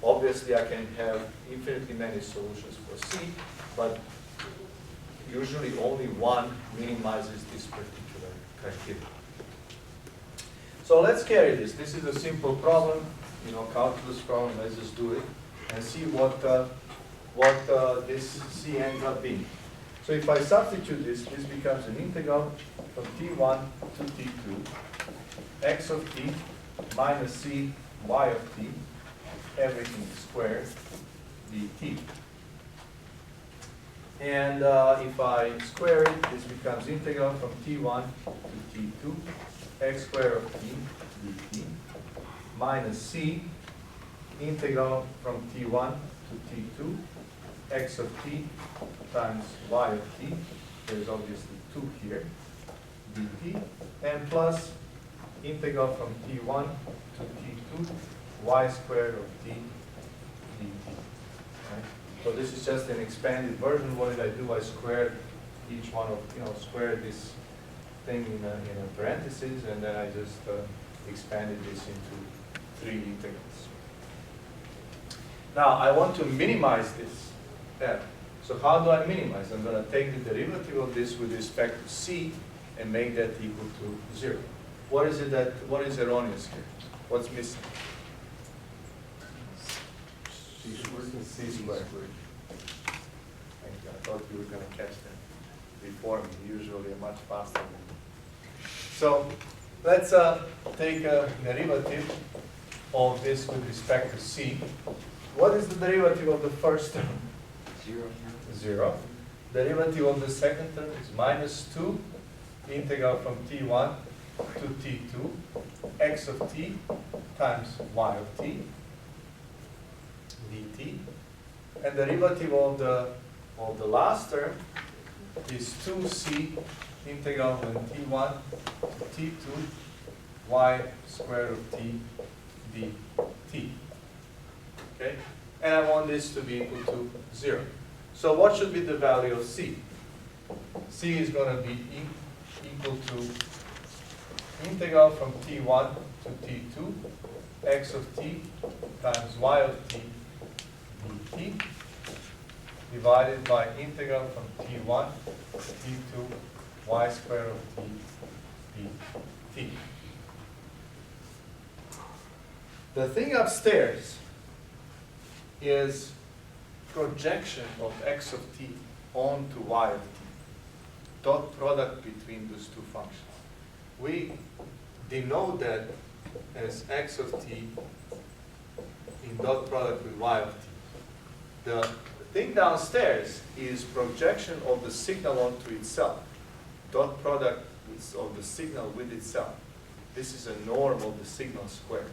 Obviously, I can have infinitely many solutions for C, but usually only one minimizes this particular criteria. So let's carry this. This is a simple problem, calculus problem. Let's just do it and see what this C ends up being. So if I substitute this becomes an integral from t1 to t2, x of t minus c y of t, everything squared, dt. And if I square it, this becomes integral from t1 to t2, x squared of t dt, minus c, integral from t1 to t2, x of t times y of t, there's obviously 2 here, dt, and plus integral from t1 to t2, y squared of t dt. Right? So this is just an expanded version. What did I do? I squared each one of, squared this thing in a parenthesis, and then I just expanded this into 3 integrals. Now I want to minimize this f. So how do I minimize? I'm going to take the derivative of this with respect to c and make that equal to 0. What is erroneous here? What's missing? C squared. Thank you. I thought you were going to catch that before me. Usually I'm much faster than me. So let's take a derivative of this with respect to c. What is the derivative of the first term? 0. Derivative of the second term is minus 2, integral from t1 to t2, x of t times y of t dt. And derivative of the last term is 2c, integral from t1 to t2, y squared of t dt. Okay? And I want this to be equal to 0. So what should be the value of c? C is going to be equal to integral from t1 to t2, x of t times y of t dt, divided by integral from t1 to t2, y squared of t dt. The thing upstairs is projection of x of t onto y of t, dot product between those two functions. We denote that as x of t in dot product with y of t. The thing downstairs is projection of the signal onto itself, dot product of the signal with itself. This is a norm of the signal squared,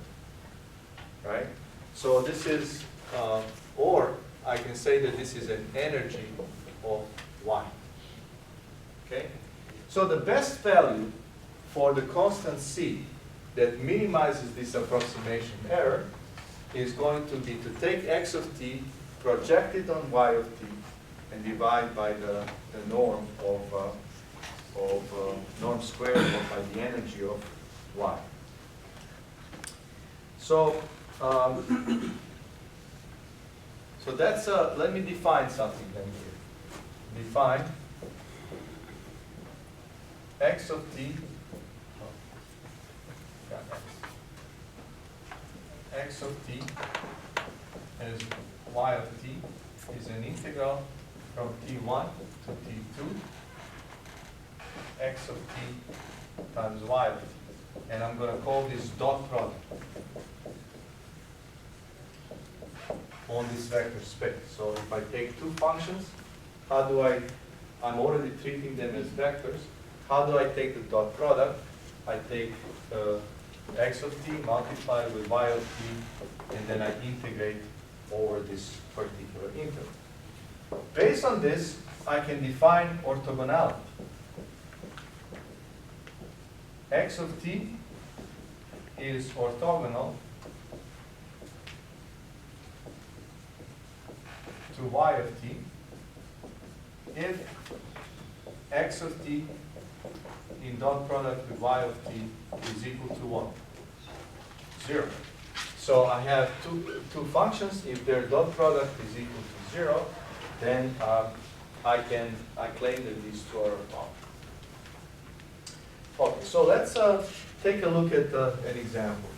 right? So this is, or I can say that this is an energy of y. Okay? So the best value for the constant c that minimizes this approximation error is going to be to take x of t, project it on y of t, and divide by the norm of norm squared, or by the energy of y. So so that's let me define something then here. Define x of t, x of t as y of t is an integral from t1 to t2, x of t times y of t. And I'm going to call this dot product on this vector space. So if I take two functions, how do I I'm already treating them as vectors. How do I take the dot product? I take x of t multiplied with y of t, and then I integrate over this particular interval. Based on this, I can define orthogonality. X of t is orthogonal to y of t if x of t in dot product with y of t is equal to what? 0. So I have two functions. If their dot product is equal to 0, then I claim that these two are orthogonal. Okay, so let's take a look at an example.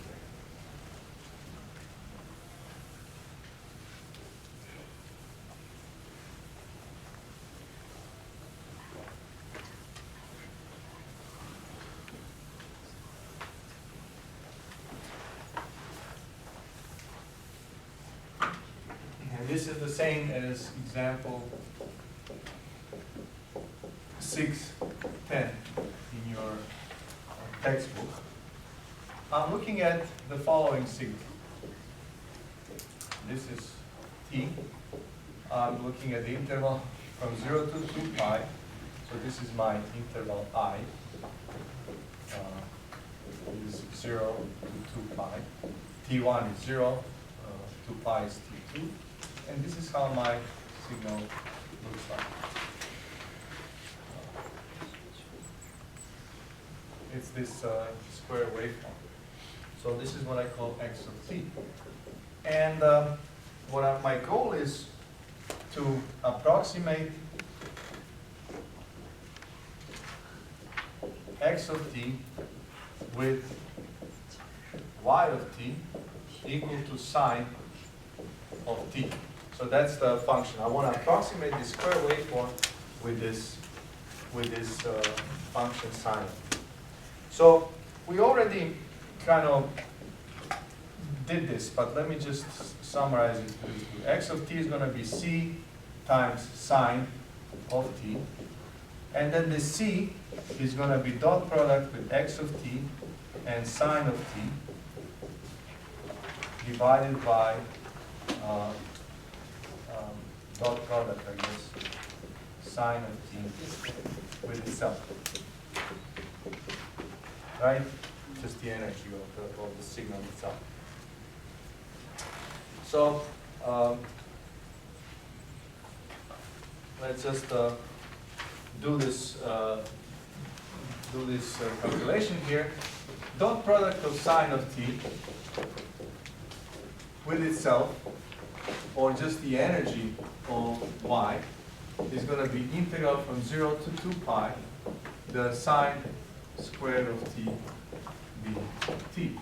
And this is the same as example 6.10 in your textbook. I'm looking at the following signal. This is t. I'm looking at the interval from 0 to 2 pi. So this is my interval I. It is 0 to 2 pi. T1 is 0, 2 pi is T2. And this is how my signal looks like. It's this square waveform. So this is what I call x of t. And my goal is to approximate x of t with y of t equal to sine of t. So that's the function. I want to approximate the square waveform with this function sine. So we already kind of did this, but let me just summarize it. X of t is going to be c times sine of t. And then the c is going to be dot product with x of t and sine of t divided by dot product, I guess, sine of t with itself. Right? Just the energy of the signal itself. So let's just do this calculation here. Dot product of sine of t with itself, or just the energy of y, is going to be integral from 0 to 2 pi, the sine squared of t dt.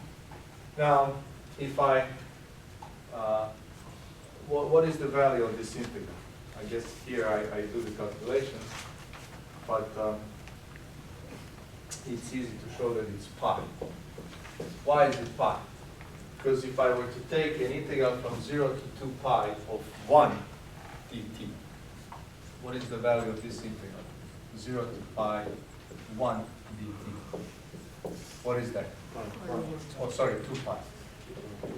Now, if I, what is the value of this integral? I guess here I do the calculations, but it's easy to show that it's pi. Why is it pi? Because if I were to take an integral from 0 to 2 pi of 1 dt, what is the value of this integral? 0 to pi 1 dt. What is that? Oh, sorry, 2 pi. 2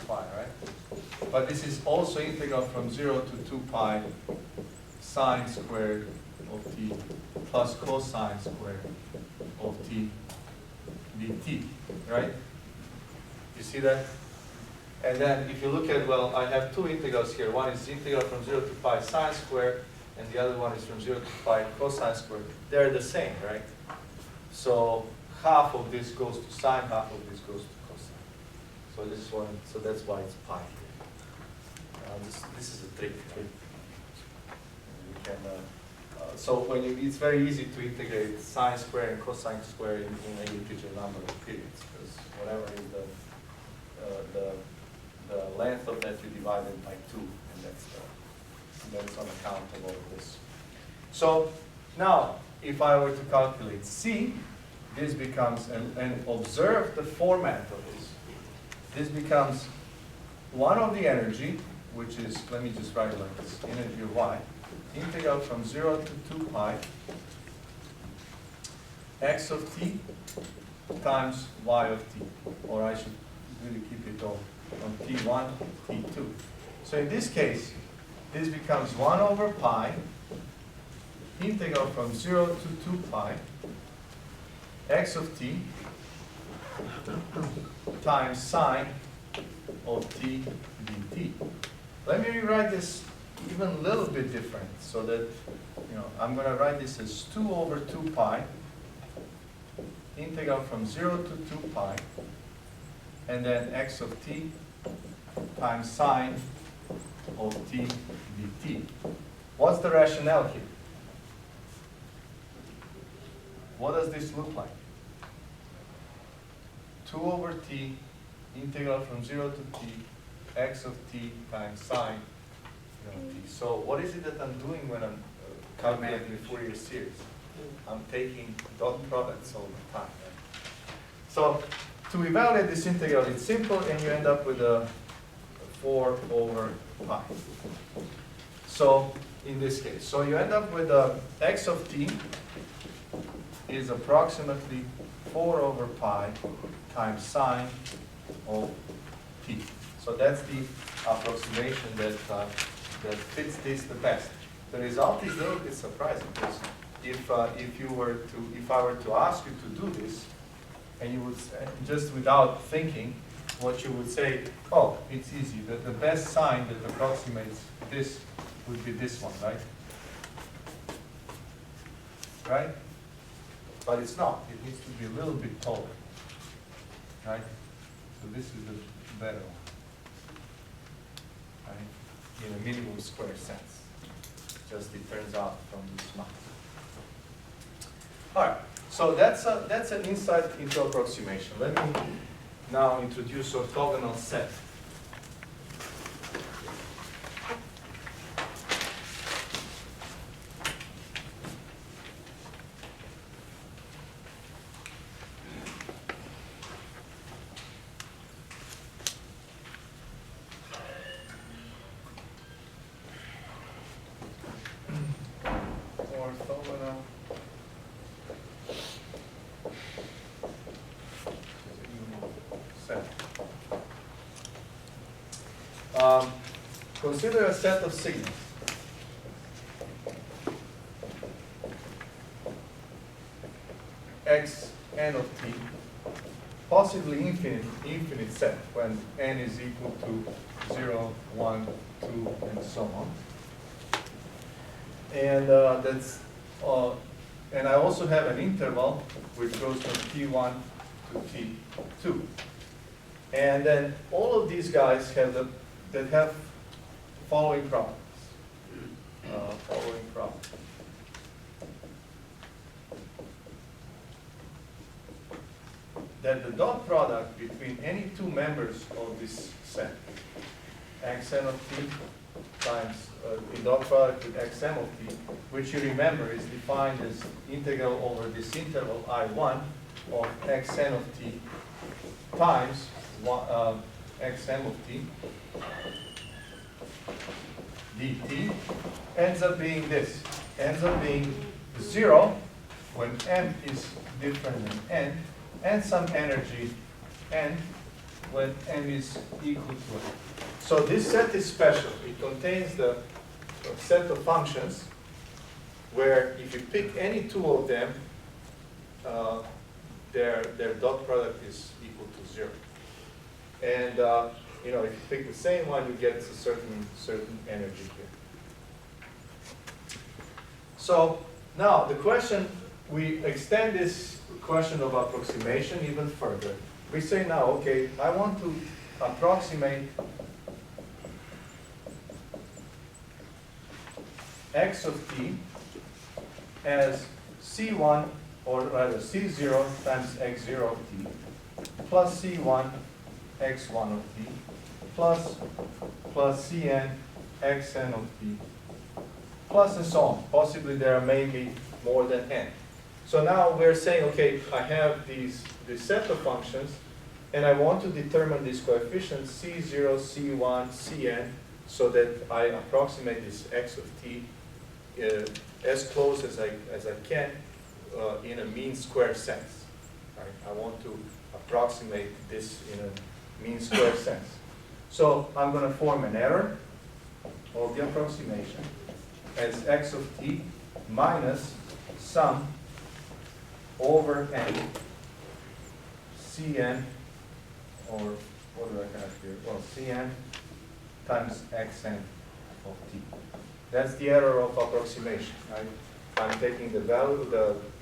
pi, right? But this is also integral from 0 to 2 pi sine squared of t plus cosine squared of t dt, right? You see that? And then if you look at, well, I have two integrals here. One is integral from 0 to pi sine squared, and the other one is from 0 to pi cosine squared. They're the same, right? So half of this goes to sine, half of this goes to cosine. So this one, so that's why it's pi here. This is a trick. Right? You can, so when it's very easy to integrate sine squared and cosine squared in any integer number of periods, because whatever is the length of that, you divide it by 2, and that's on account of all of this. So now, if I were to calculate C, this becomes, and observe the format of this. This becomes 1 of the energy, which is, let me just write it like this, energy of Y, integral from 0 to 2 pi x of t times y of t, or I should really keep it on t1, t2. So in this case, this becomes 1 over pi integral from 0 to 2 pi x of t times sine of t dt. Let me rewrite this even a little bit different so that, I'm going to write this as 2 over 2 pi integral from 0 to 2 pi and then x of t times sine of t dt. What's the rationale here? What does this look like? 2 over t integral from 0 to t x of t times sine of t. So what is it that I'm doing when I'm calculating the Fourier series? I'm taking dot products all the time. So to evaluate this integral, it's simple, and you end up with a 4 over pi. So in this case, so you end up with x of t is approximately 4 over pi times sine of t. So that's the approximation that fits this the best. The result is a little bit surprising, because if I were to ask you to do this, and you would just without thinking, what you would say, oh, it's easy. The best sign that approximates this would be this one, right? Right? But it's not. It needs to be a little bit taller, right? So this is the better one, right? In a minimum square sense. Just it turns out from this math. All right. So that's an insight into approximation. Let me now introduce orthogonal set. Orthogonal set. Consider a set of signals. X n of t, possibly infinite set when n is equal to 0, 1, 2, and so on. And and I also have an interval which goes from t1 to t2. And then all of these guys have following problems. That the dot product between any two members of this set, xn of t times the dot product with xm of t, which you remember is defined as integral over this interval I1 of xn of t times xm of t dt, ends up being this. Ends up being 0 when m is different than n, and some energy n when m is equal to n. So this set is special. It contains the set of functions where if you pick any two of them, their dot product is equal to 0. And if you pick the same one, you get a certain energy here. So now the question, we extend this question of approximation even further. We say now, okay, I want to approximate x of t as c1, or rather c0 times x0 of t, plus c1 x1 of t, plus cn xn of t, plus and so on. Possibly there may be more than n. So now we're saying, okay, I have this set of functions, and I want to determine these coefficients c0, c1, cn, so that I approximate this x of t as close as I can in a mean square sense. Right? I want to approximate this in a mean square sense. So I'm going to form an error of the approximation as x of t minus sum over n Cn, or what do I have here? Well, Cn times xn of t. That's the error of approximation, right? I'm taking the value,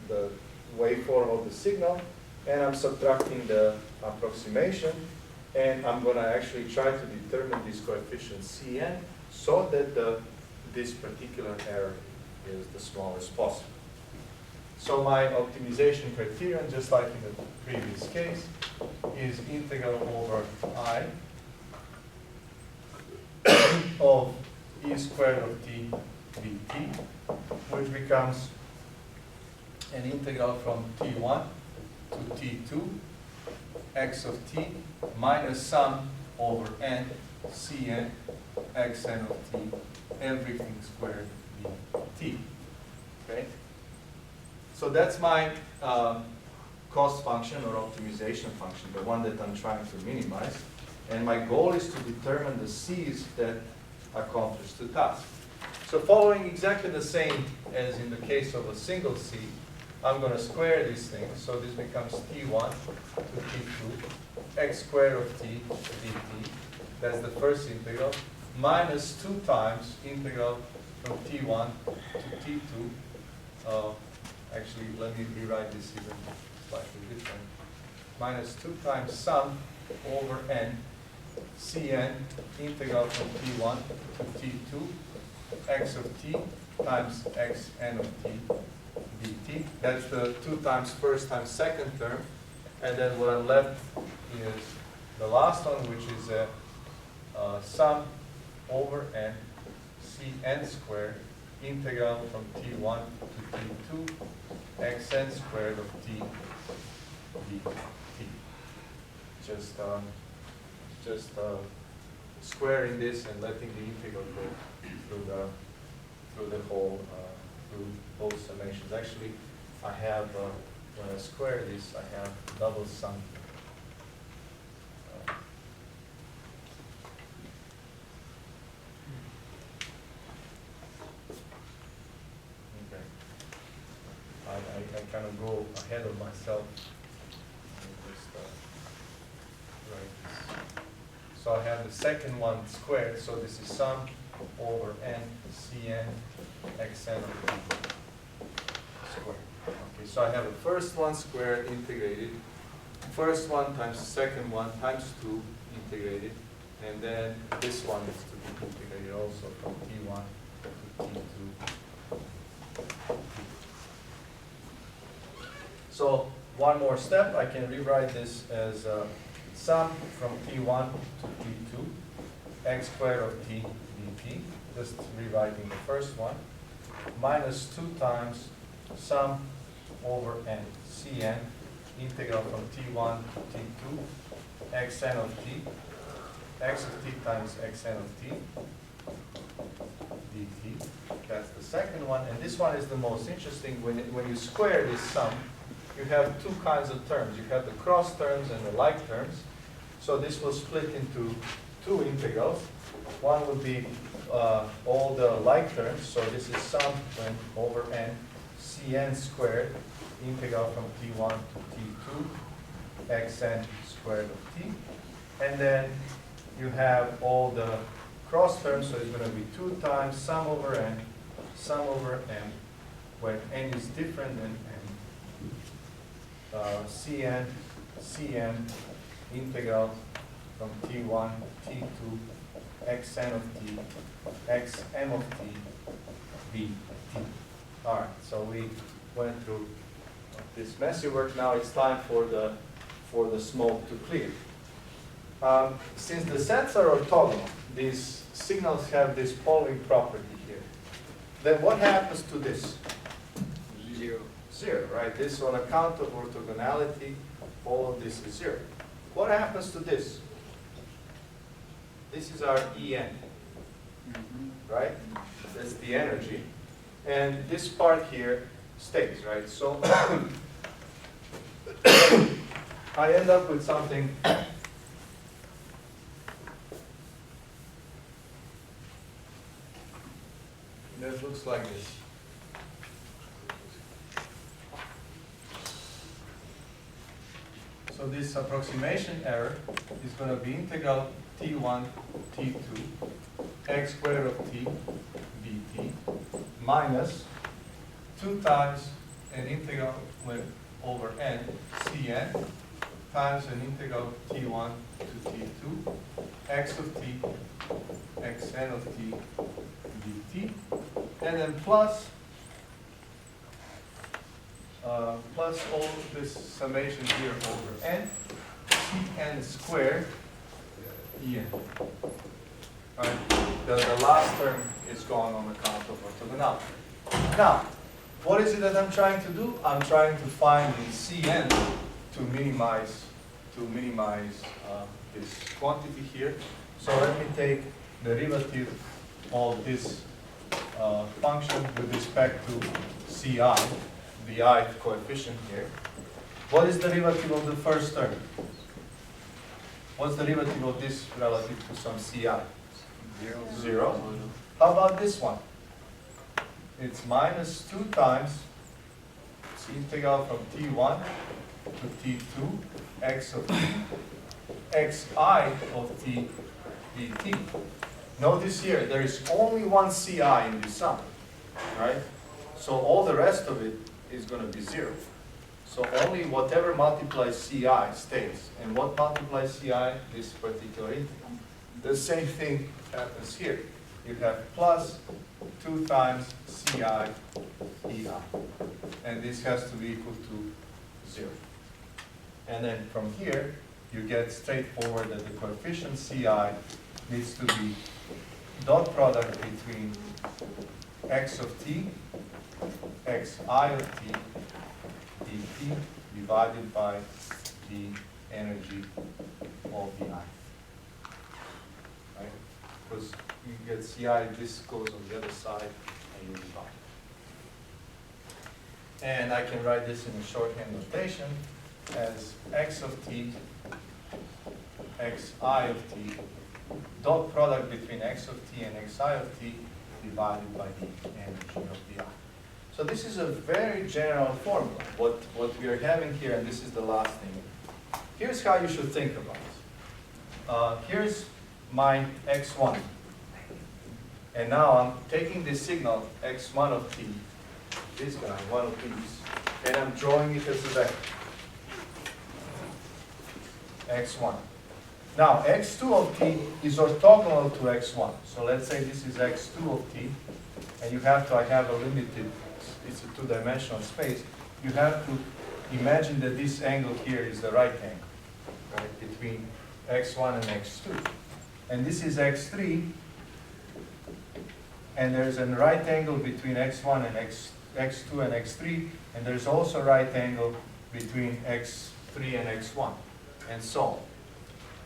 the waveform of the signal, and I'm subtracting the approximation, and I'm going to actually try to determine this coefficient Cn so that this particular error is the smallest possible. So my optimization criterion, just like in the previous case, is integral over I of e squared of t dt, which becomes an integral from t1 to t2 x of t minus sum over n Cn xn of t, everything squared dt. Okay? So that's my cost function or optimization function, the one that I'm trying to minimize. And my goal is to determine the C's that accomplish the task. So following exactly the same as in the case of a single C, I'm going to square these things. So this becomes t1 to t2, x squared of t dt. That's the first integral, minus 2 times integral from t1 to t2. Actually, let me rewrite this even slightly different. Minus 2 times sum over n Cn integral from t1 to t2 x of t times xn of t dt. That's the 2 times first times second term. And then what I'm left is the last one, which is a sum over n Cn squared integral from t1 to t2 xn squared of t dt. Just squaring this and letting the integral go through the whole through both summations. Actually, I have when I square this, I have double sum. I kind of go ahead of myself. Just, write this. So I have the second one squared, so this is sum over n Cn xn of t squared. Okay, so I have the first one squared integrated, first one times the second one times 2 integrated, and then this one is to be integrated also from t1 to t2. So one more step, I can rewrite this as sum from t1 to t2, x squared of t dt, just rewriting the first one, minus 2 times sum over n Cn integral from t1 to t2, xn of t, x of t times xn of t dt. That's the second one, and this one is the most interesting. When you square this sum, you have 2 kinds of terms. You have the cross terms and the like terms. So this will split into 2 integrals. One would be all the like terms. So this is sum over n Cn squared integral from t1 to t2 xn squared of t. And then you have all the cross terms. So it's going to be 2 times sum over n when n is different than n. Cn integral from t1 t2 xn of t xm of t dt. All right, so we went through this messy work. Now it's time for the smoke to clear. Since the sets are orthogonal, these signals have this polling property here. Then what happens to this? 0. 0, right? This on account of orthogonality, all of this is 0. What happens to this? This is our En, right? That's the energy. and this part here stays, right? So I end up with something that looks like this. So this approximation error is going to be integral t1, t2, x squared of t, dt, minus 2 times an integral over n, cn, times an integral t1 to t2, x of t, xn of t, dt, and then plus all this summation here over n, cn squared, en. Right? The last term is gone on account of orthogonality. Now, what is it that I'm trying to do? I'm trying to find the cn to minimize this quantity here. So let me take derivative of this function with respect to ci, the ith coefficient here. What is the derivative of the first term? What's the derivative of this relative to some ci? 0. How about this one? It's minus 2 times it's integral from t1 to t2 x of t, xi of t dt. Notice here, there is only one ci in this sum, right? So all the rest of it is going to be 0. So only whatever multiplies ci stays. And what multiplies ci? This particular integral. The same thing happens here. You have plus 2 times ci ei. And this has to be equal to 0. And then from here, you get straightforward that the coefficient ci needs to be dot product between x of t, xi of t, dt divided by the energy of the I. Right? Because you get ci, this goes on the other side, and you divide. And I can write this in a shorthand notation as x of t, xi of t, dot product between x of t and xi of t divided by the energy of the I. So this is a very general formula. What we are having here, and this is the last thing. Here's how you should think about it. Here's my x1. And now I'm taking this signal x1 of t, this guy, one of these, and I'm drawing it as a vector. x1. Now, x2 of t is orthogonal to x1. So let's say this is x2 of t, and you have to, I have a limited, it's a two-dimensional space. You have to imagine that this angle here is the right angle, right, between x1 and x2. And this is x3, and there's a right angle between x1 and x2 and x3, and there's also a right angle between x3 and x1, and so on.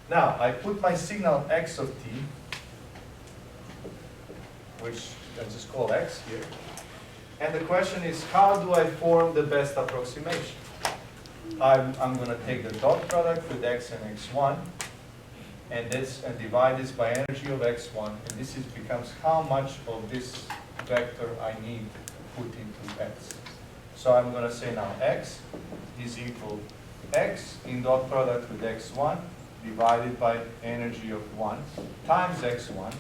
Now, I put my signal x of t, which I just call x here, and the question is, how do I form the best approximation? I'm going to take the dot product with x and x1, and divide this by energy of x1, and this becomes how much of this vector I need to put into x. So I'm going to say now x is equal x in dot product with x1 divided by energy of 1 times x1,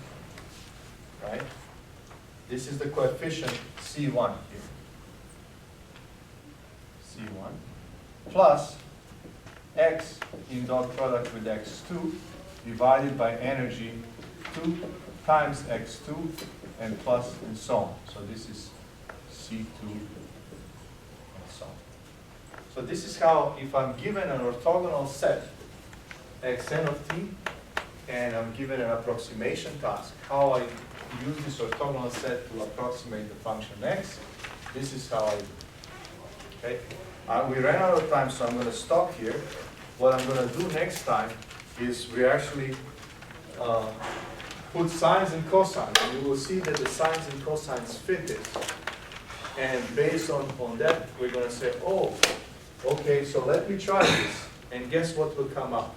right? This is the coefficient C1 here. C1 plus x in dot product with x2 divided by energy 2 times x2 and plus and so on. So this is C2 and so on. So this is how, if I'm given an orthogonal set, xn of t, and I'm given an approximation task, how I use this orthogonal set to approximate the function x, this is how I do it. Okay? We ran out of time, so I'm going to stop here. What I'm going to do next time is we actually put sines and cosines, and you will see that the sines and cosines fit this. And based on that, we're gonna say, oh, okay, so let me try this. And guess what will come out?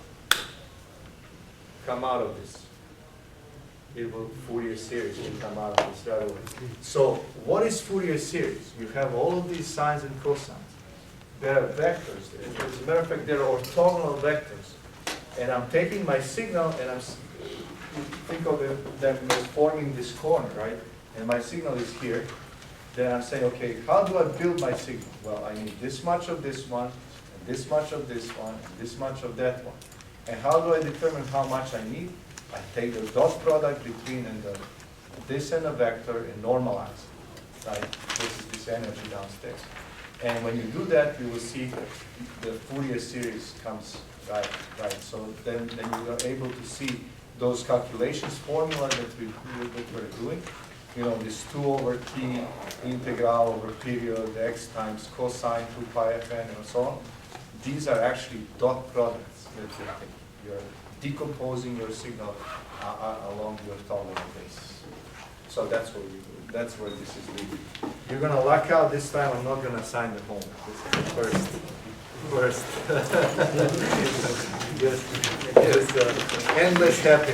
Come out of this. It will, Fourier series will come out of this right away. So what is Fourier series? You have all of these sines and cosines. There are vectors. As a matter of fact, there are orthogonal vectors. And I'm taking my signal and think of them as forming this corner, right? And my signal is here. Then I'm saying, okay, how do I build my signal? Well, I need this much of this one, and this much of this one, and this much of that one. And how do I determine how much I need? I take the dot product between this and the vector and normalize it, right? This is this energy downstairs. And when you do that, you will see the Fourier series comes right. So then you are able to see those calculations formula that we're doing. You know, this 2 over t integral over period x times cosine 2 pi fn and so on. These are actually dot products that you're taking. You're decomposing your signal along the orthogonal basis. So that's what we do. That's where this is leading. You're going to luck out this time. I'm not going to assign the homework. This is the first. Yes, endless happiness.